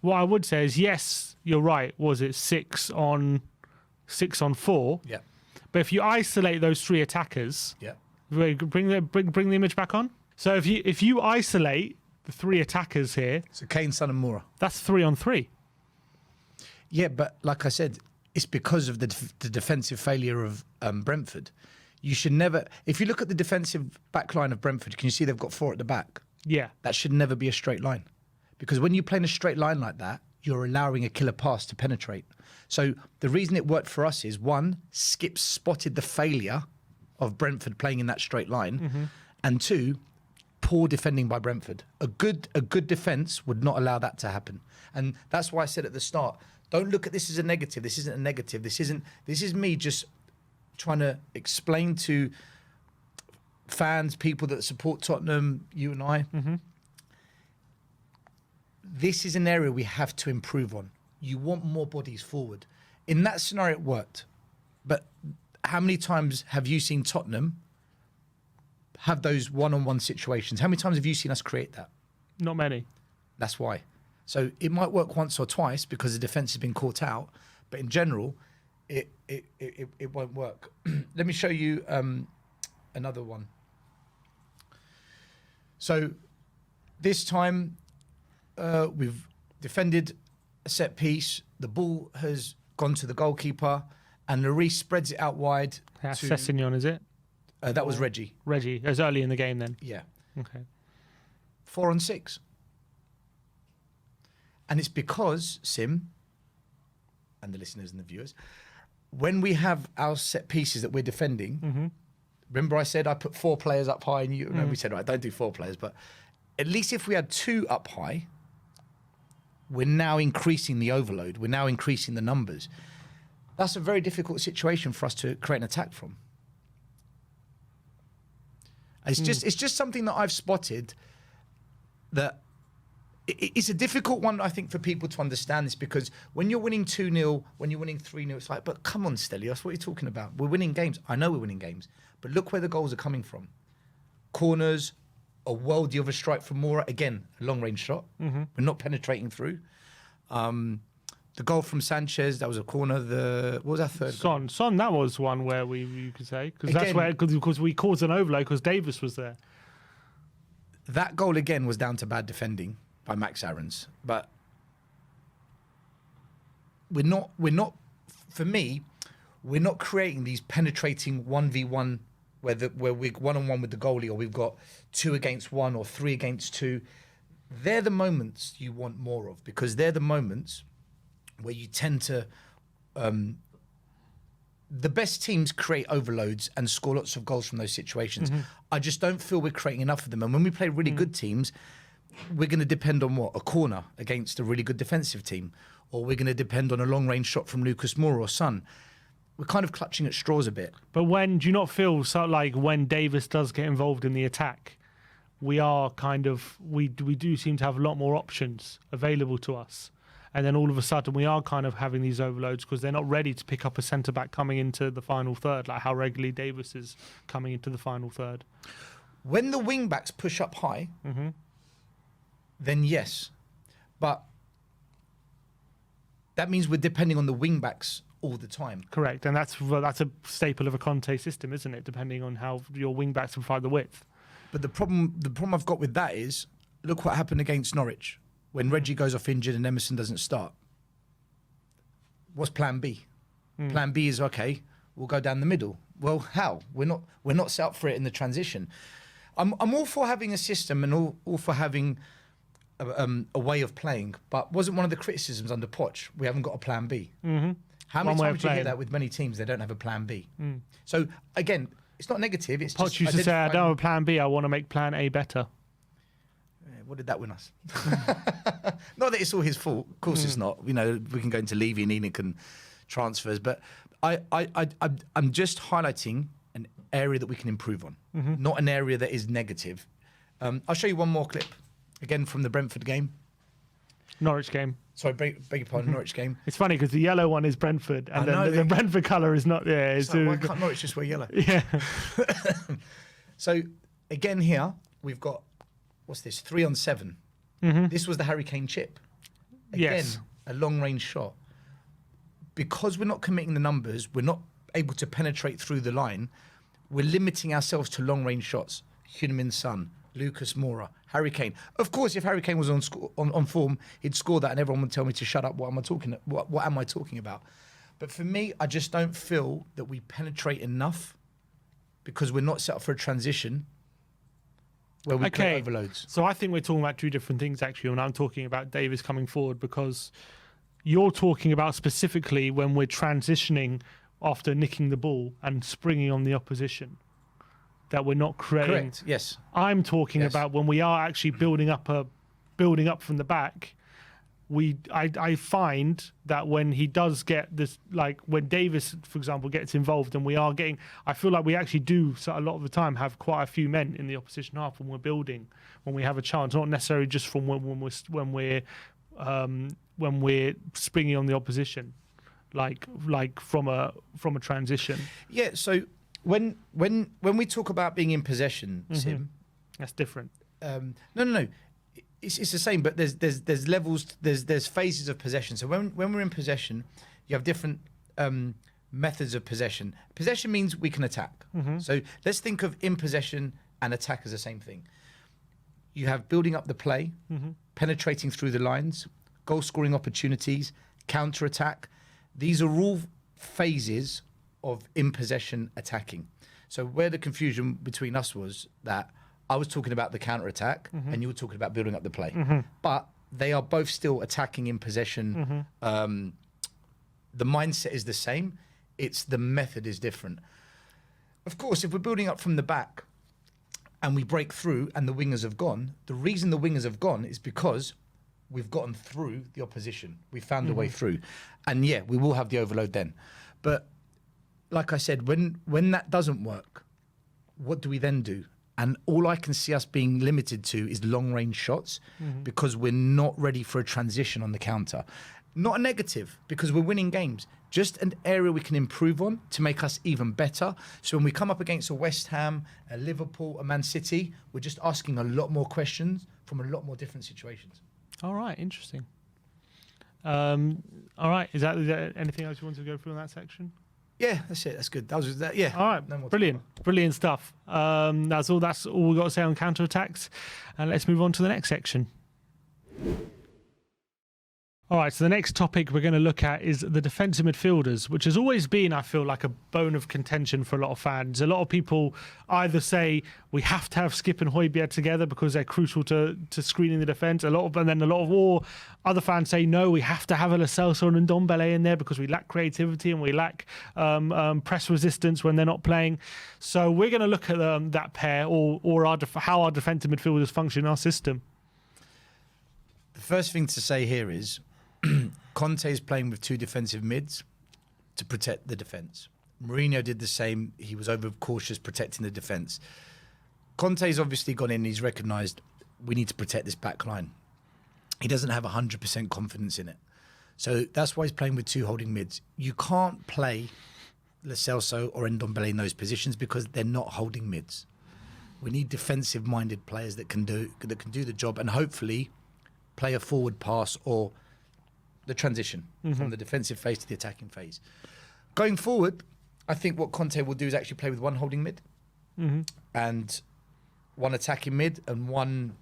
What I would say is, yes, you're right. Was it 6 on 4? Yeah. But if you isolate those 3 attackers, Yeah. bring the image back on. So if you isolate the 3 attackers here, So Kane, Son and Moura. that's 3 on 3. Yeah, but like I said, it's because of the defensive failure of Brentford. You should never... If you look at the defensive back line of Brentford, can you see they've got 4 at the back? Yeah. That should never be a straight line. Because when you play in a straight line like that, you're allowing a killer pass to penetrate. So the reason it worked for us is, 1, Skip spotted the failure of Brentford playing in that straight line, and 2, poor defending by Brentford. A good defence would not allow that to happen. And that's why I said at the start, don't look at this as a negative. This isn't a negative. This is me just trying to explain to fans, people that support Tottenham, you and I, this is an area we have to improve on. You want more bodies forward. In that scenario, it worked. But how many times have you seen Tottenham have those one-on-one situations? How many times have you seen us create that? Not many. That's why. So it might work once or twice because the defence has been caught out. But in general, it won't work. Let me show you another one. So this time... we've defended a set piece. The ball has gone to the goalkeeper, and Lloris spreads it out wide. That's to Sessegnon, is it? That was Reggie. Reggie. It was early in the game then. Yeah. Okay. 4 on 6. And it's because, Sim, and the listeners and the viewers, when we have our set pieces that we're defending, remember I said I put 4 players up high, and we said, right, don't do 4 players, but at least if we had 2 up high, we're now increasing the overload. We're now increasing the numbers. That's a very difficult situation for us to create an attack from. It's just something that I've spotted that it's a difficult one, I think, for people to understand this, because when you're winning 2-0, when you're winning 3-0, it's like, but come on, Stelios, what are you talking about? We're winning games. I know we're winning games, but look where the goals are coming from. Corners, a worldie of a strike from Moura. Again, a long-range shot. We're not penetrating through. The goal from Sanchez, that was a corner. What was our third goal? Son, that was one where you could say, because that's where, because we caused an overload because Davis was there. That goal again was down to bad defending by Max Aarons, but we're not. For me, we're not creating these penetrating 1v1 where we're one-on-one with the goalie, or we've got 2 against 1 or 3 against 2. They're the moments you want more of, because they're the moments where you tend to. The best teams create overloads and score lots of goals from those situations. I just don't feel we're creating enough of them. And when we play really good teams, we're going to depend on what? A corner against a really good defensive team, or we're going to depend on a long-range shot from Lucas Moura or Son. We're kind of clutching at straws a bit. But do you not feel like when Davis does get involved in the attack, we do seem to have a lot more options available to us? And then all of a sudden we are kind of having these overloads because they're not ready to pick up a centre-back coming into the final third, like how regularly Davis is coming into the final third. When the wing-backs push up high, then yes. But that means we're depending on the wing-backs all the time. Correct. And that's a staple of a Conte system, isn't it? Depending on how your wing-backs provide the width. But the problem I've got with that is, look what happened against Norwich. When Reggie goes off injured and Emerson doesn't start, what's plan B? Plan B is, okay, we'll go down the middle. Well, how? We're not set up for it in the transition. I'm all for having a system and all for having a way of playing, but wasn't one of the criticisms under Poch, we haven't got a plan B? How many times do you hear that with many teams? They don't have a plan B. So again, it's not negative. It's Poch used to say, I don't have a plan B, I want to make plan A better. What did that win us? Not that it's all his fault. Of course it's not. You know, we can go into Levy and Enoch and transfers, but I'm just highlighting an area that we can improve on, not an area that is negative. I'll show you one more clip, again from the Brentford game. Norwich game. Sorry, beg your pardon, Norwich game. It's funny because the yellow one is Brentford, and then the Brentford colour is not there. It's like, why can't Norwich just wear yellow? Yeah. So again here, we've got, what's this, 3 on 7. This was the Harry Kane chip. Again, a long-range shot. Because we're not committing the numbers, we're not able to penetrate through the line, we're limiting ourselves to long-range shots. Heung-min Son, Lucas Moura, Harry Kane. Of course, if Harry Kane was on form, he'd score that and everyone would tell me to shut up. What am I talking about? But for me, I just don't feel that we penetrate enough because we're not set up for a transition where we create overloads. So I think we're talking about 2 different things, actually, when I'm talking about Davis coming forward, because you're talking about specifically when we're transitioning after nicking the ball and springing on the opposition, that we're not creating. Correct, yes. I'm talking about when we are actually building up from the back. I find that when he does get this, like when Davis, for example, gets involved, and I feel like we actually do, so a lot of the time, have quite a few men in the opposition half when we're building, when we have a chance, not necessarily just from when we're springing on the opposition, like from a transition. Yeah. So when we talk about being in possession, Sim, that's different. No. It's the same, but there's levels, there's phases of possession. So when we're in possession, you have different methods of possession. Possession means we can attack. So let's think of in possession and attack as the same thing. You have building up the play, penetrating through the lines, goal scoring opportunities, counter attack. These are all phases of in possession attacking. So where the confusion between us was that I was talking about the counter-attack and you were talking about building up the play. But they are both still attacking in possession. The mindset is the same. It's the method is different. Of course, if we're building up from the back and we break through and the wingers have gone, the reason the wingers have gone is because we've gotten through the opposition. We found a way through. And yeah, we will have the overload then. But like I said, when that doesn't work, what do we then do? And all I can see us being limited to is long-range shots because we're not ready for a transition on the counter. Not a negative, because we're winning games. Just an area we can improve on to make us even better. So when we come up against a West Ham, a Liverpool, a Man City, we're just asking a lot more questions from a lot more different situations. All right, interesting. All right, is there anything else you want to go through in that section? Yeah, that's it. That's good. That was that. Yeah. All right, No more brilliant stuff. That's all we got to say on counter attacks, and let's move on to the next section. All right, so the next topic we're going to look at is the defensive midfielders, which has always been, I feel, like a bone of contention for a lot of fans. A lot of people either say we have to have Skip and Højbjerg together because they're crucial to screening the defence. And then a lot of other fans say no, we have to have a Lo Celso and Ndombele in there because we lack creativity and we lack press resistance when they're not playing. So we're going to look at that pair or how our defensive midfielders function in our system. The first thing to say here is Conte is playing with two defensive mids to protect the defence. Mourinho did the same. He was overcautious protecting the defence. Conte's obviously gone in. He's recognised we need to protect this back line. He doesn't have 100% confidence in it. So that's why he's playing with two holding mids. You can't play Lo Celso or Ndombele in those positions because they're not holding mids. We need defensive-minded players that can do the job and hopefully play a forward pass or the transition from the defensive phase to the attacking phase. Going forward, I think what Conte will do is actually play with one holding mid and one attacking mid and one.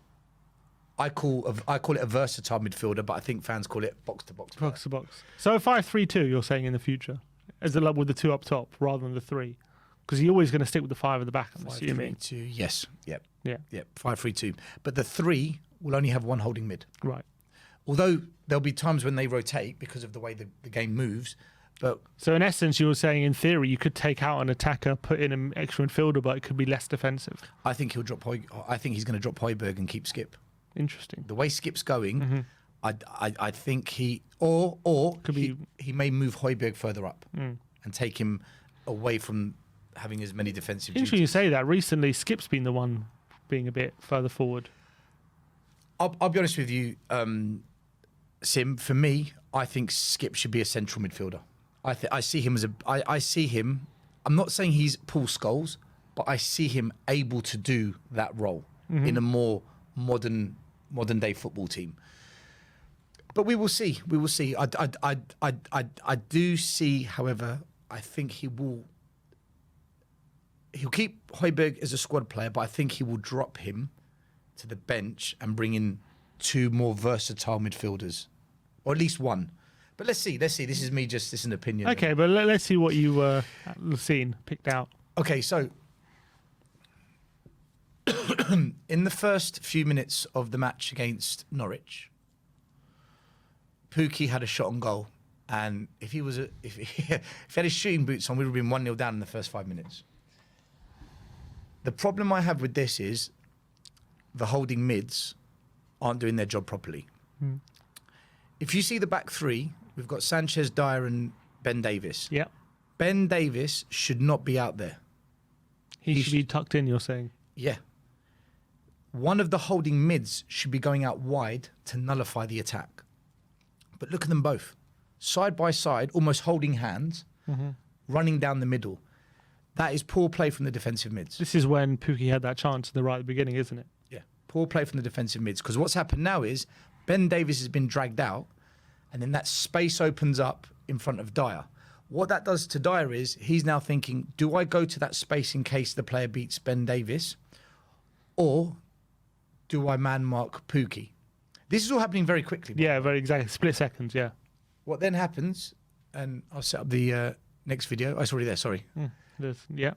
I call it a versatile midfielder, but I think fans call it box to box. Box to box. So 5-3-2, you're saying in the future, as the with the two up top rather than the three, because you're always going to stick with the five at the back. I'm assuming. 5-3-2. Yes. Yep. Yeah. 5-3-2. But the three will only have one holding mid. Right. Although there'll be times when they rotate because of the way the game moves. But so in essence, you were saying in theory you could take out an attacker, put in an extra midfielder, but it could be less defensive. I think he'll drop. I think he's going to drop Højbjerg and keep Skip. Interesting. The way Skip's going, I think he may move Højbjerg further up and take him away from having as many defensive duties. Interesting you say that. Recently, Skip's been the one being a bit further forward. I'll be honest with you, Sim. For me, I think Skip should be a central midfielder. I see him as I see him. I'm not saying he's Paul Scholes, but I see him able to do that role in a more modern day football team. But we will see. We will see. I do see, however, I think he'll keep Højbjerg as a squad player, but I think he will drop him to the bench and bring in two more versatile midfielders, or at least one. But let's see. This is me this is an opinion. Okay, but let's see what you picked out. Okay, so in the first few minutes of the match against Norwich, Pukki had a shot on goal, and if he had his shooting boots on, we would have been 1-0 down in the first 5 minutes. The problem I have with this is the holding mids aren't doing their job properly. If you see the back three, we've got Sanchez, Dyer and Ben Davis. Yeah. Ben Davis should not be out there. He should be tucked in, you're saying? Yeah. One of the holding mids should be going out wide to nullify the attack. But look at them both. Side by side, almost holding hands, running down the middle. That is poor play from the defensive mids. This is when Pukki had that chance at the right beginning, isn't it? Yeah. Poor play from the defensive mids. Because what's happened now is Ben Davis has been dragged out, and then that space opens up in front of Dyer. What that does to Dyer is he's now thinking, do I go to that space in case the player beats Ben Davis, or do I man mark Pukki? This is all happening very quickly. Yeah, very exactly. Split seconds, yeah. What then happens, and I'll set up the next video. Oh, it's already there, sorry. Yeah.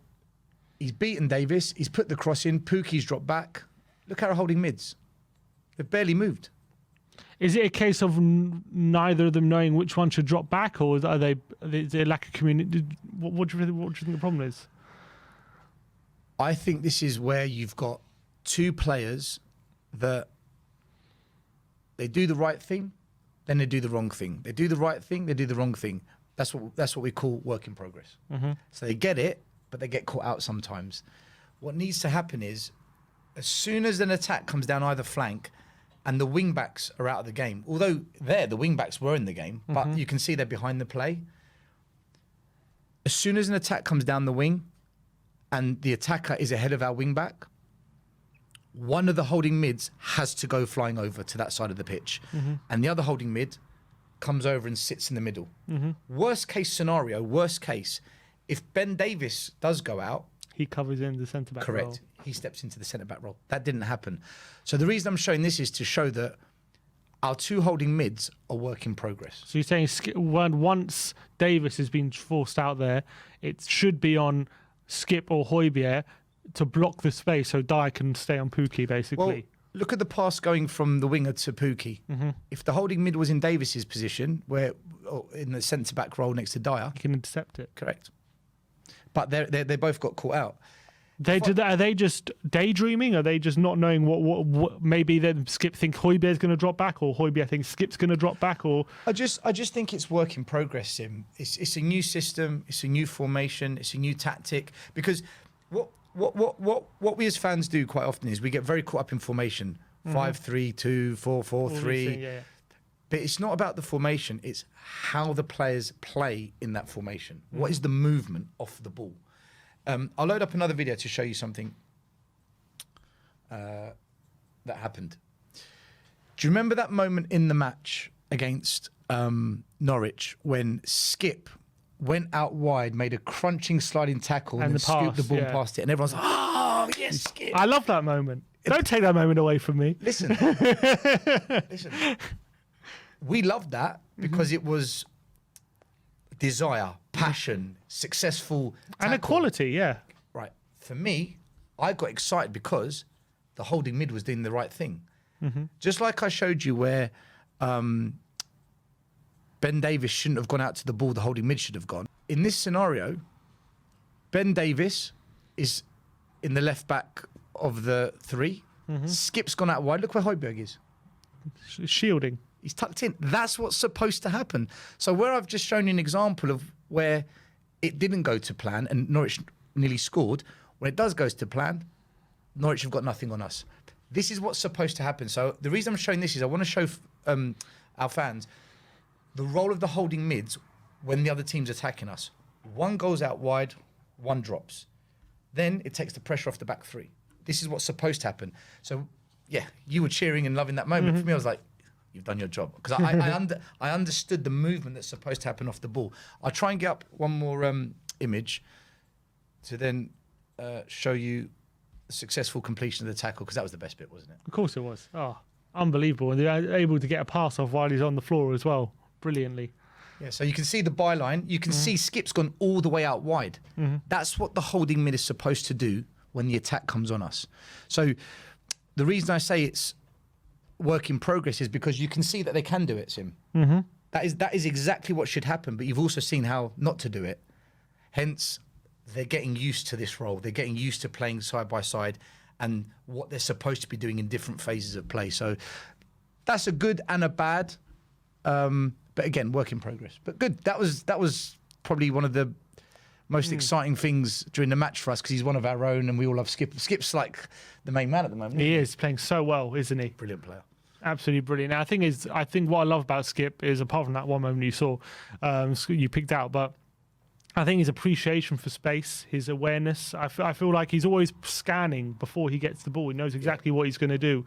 He's beaten Davis. He's put the cross in. Pukki's dropped back. Look how they're holding mids. They've barely moved. Is it a case of neither of them knowing which one should drop back, or is there lack of community? What do you think the problem is? I think this is where you've got two players that they do the right thing, then they do the wrong thing. They do the right thing, they do the wrong thing. That's what we call work in progress. So they get it, but they get caught out sometimes. What needs to happen is as soon as an attack comes down either flank and the wing backs are out of the game, although the wing backs were in the game, but you can see they're behind the play. As soon as an attack comes down the wing and the attacker is ahead of our wing back, one of the holding mids has to go flying over to that side of the pitch. And the other holding mid comes over and sits in the middle. Worst case scenario, worst case, if Ben Davies does go out, he covers in the centre-back role. correct, he steps into the centre-back role. That didn't happen. So the reason I'm showing this is to show that our two holding mids are work in progress. So you're saying once Davis has been forced out there, it should be on Skip or Højbjerg to block the space so Dyer can stay on Pukki, basically. Well, look at the pass going from the winger to Pukki. If the holding mid was in Davis's position, where in the centre-back role next to Dyer, he can intercept it. correct. But they both got caught out. Are they just daydreaming? Are they just not knowing what maybe then Skip think Højbjerg's going to drop back, or Højbjerg thinks Skip's going to drop back, or I just think it's work in progress, Sim. It's a new system, it's a new formation, it's a new tactic. Because what we as fans do quite often is we get very caught up in formation. 5-3-2, 4-4-3. Yeah. But it's not about the formation, it's how the players play in that formation. What is the movement off the ball? I'll load up another video to show you something that happened. Do you remember that moment in the match against Norwich when Skip went out wide, made a crunching sliding tackle and then scooped the ball past it, and everyone's like, oh, yes, Skip. I love that moment. Don't take that moment away from me. Listen. We loved that because it was desire, passion, successful And tackle. equality, yeah. Right. For me, I got excited because the holding mid was doing the right thing. Just like I showed you where Ben Davies shouldn't have gone out to the ball, the holding mid should have gone. In this scenario, Ben Davies is in the left back of the three. Skip's gone out wide. Look where Højbjerg is. Shielding. He's tucked in. That's what's supposed to happen. So where I've just shown you an example of where it didn't go to plan and Norwich nearly scored, when it does go to plan, Norwich have got nothing on us. This is what's supposed to happen. So the reason I'm showing this is I want to show our fans the role of the holding mids when the other team's attacking us. One goes out wide, one drops. Then it takes the pressure off the back three. This is what's supposed to happen. So, yeah, you were cheering and loving that moment. For me, I was like, you've done your job. Because I understood the movement that's supposed to happen off the ball. I'll try and get up one more image to then show you the successful completion of the tackle, because that was the best bit, wasn't it? Of course it was. Oh, unbelievable. And they're able to get a pass off while he's on the floor as well. Brilliantly. Yeah, so you can see the byline. You can see Skip's gone all the way out wide. That's what the holding mid is supposed to do when the attack comes on us. So the reason I say it's work in progress is because you can see that they can do it, Sim. That is exactly what should happen, but you've also seen how not to do it. Hence, they're getting used to this role. They're getting used to playing side by side and what they're supposed to be doing in different phases of play. So that's a good and a bad. But again, work in progress. But good. That was probably one of the most exciting things during the match for us, because he's one of our own and we all love Skip. Skip's like the main man at the moment. He is playing so well, isn't he? Brilliant player. Absolutely brilliant. Now, I think what I love about Skip is, apart from that one moment you saw, you picked out, but I think his appreciation for space, his awareness. I feel like he's always scanning before he gets the ball. He knows exactly what he's going to do.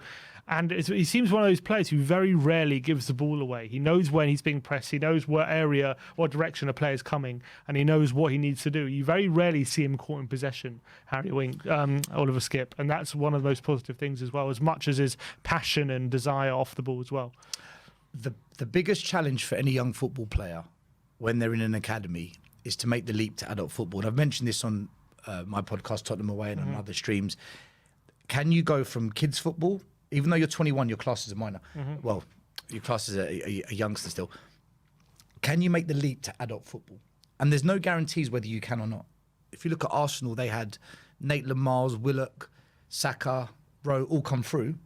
And he seems one of those players who very rarely gives the ball away. He knows when he's being pressed. He knows what area, what direction a player's coming, and he knows what he needs to do. You very rarely see him caught in possession, Oliver Skip. And that's one of the most positive things as well, as much as his passion and desire off the ball as well. The biggest challenge for any young football player when they're in an academy is to make the leap to adult football. And I've mentioned this on my podcast, Tottenham Away, and on other streams. Can you go from kids football, even though you're 21, your class is a minor. Well, your class is a youngster still. Can you make the leap to adult football? And there's no guarantees whether you can or not. If you look at Arsenal, they had Nate Lamars, Willock, Saka, Rowe all come through.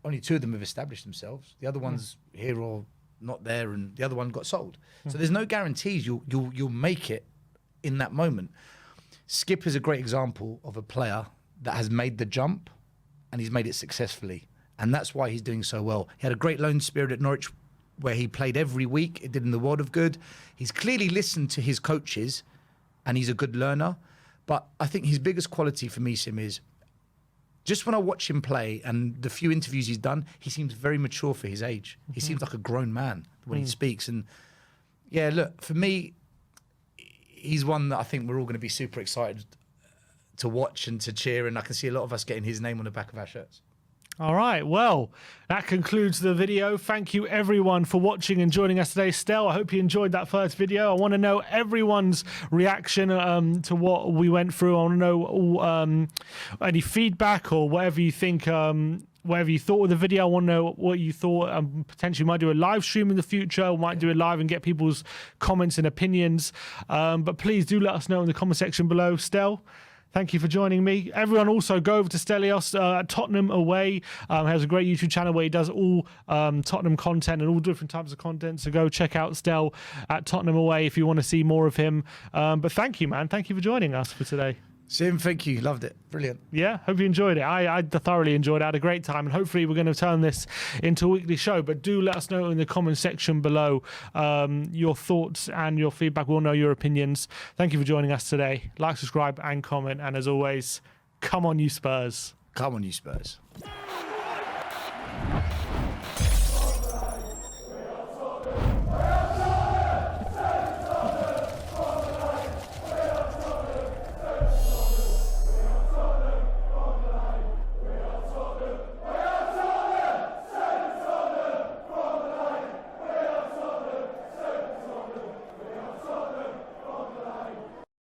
Only two of them have established themselves. The other one's here or not there, and the other one got sold. So there's no guarantees you'll make it in that moment. Skip is a great example of a player that has made the jump and he's made it successfully. And that's why he's doing so well. He had a great loan spirit at Norwich where he played every week. It did him the world of good. He's clearly listened to his coaches and he's a good learner. But I think his biggest quality for me, Sim, is just when I watch him play and the few interviews he's done, he seems very mature for his age. He seems like a grown man when he speaks. And yeah, look, for me, he's one that I think we're all going to be super excited to watch and to cheer. And I can see a lot of us getting his name on the back of our shirts. All right, well, that concludes the video. Thank you, everyone, for watching and joining us today. Stel, I hope you enjoyed that first video. I want to know everyone's reaction to what we went through. I want to know any feedback or whatever you think, whatever you thought of the video. I want to know what you thought. Potentially might do a live stream in the future. We might do it live and get people's comments and opinions. But please do let us know in the comment section below. Stel, thank you for joining me. Everyone also go over to Stelios at TottenhamAway. Has a great YouTube channel where he does all Tottenham content and all different types of content. So go check out Stel at TottenhamAway if you want to see more of him. But thank you, man. Thank you for joining us for today. Sim, thank you. Loved it. Brilliant. Yeah, hope you enjoyed it. I thoroughly enjoyed it. I had a great time, and hopefully we're going to turn this into a weekly show. But do let us know in the comment section below your thoughts and your feedback. We'll know your opinions. Thank you for joining us today. Like, subscribe, and comment. And as always, come on, you Spurs. Come on, you Spurs.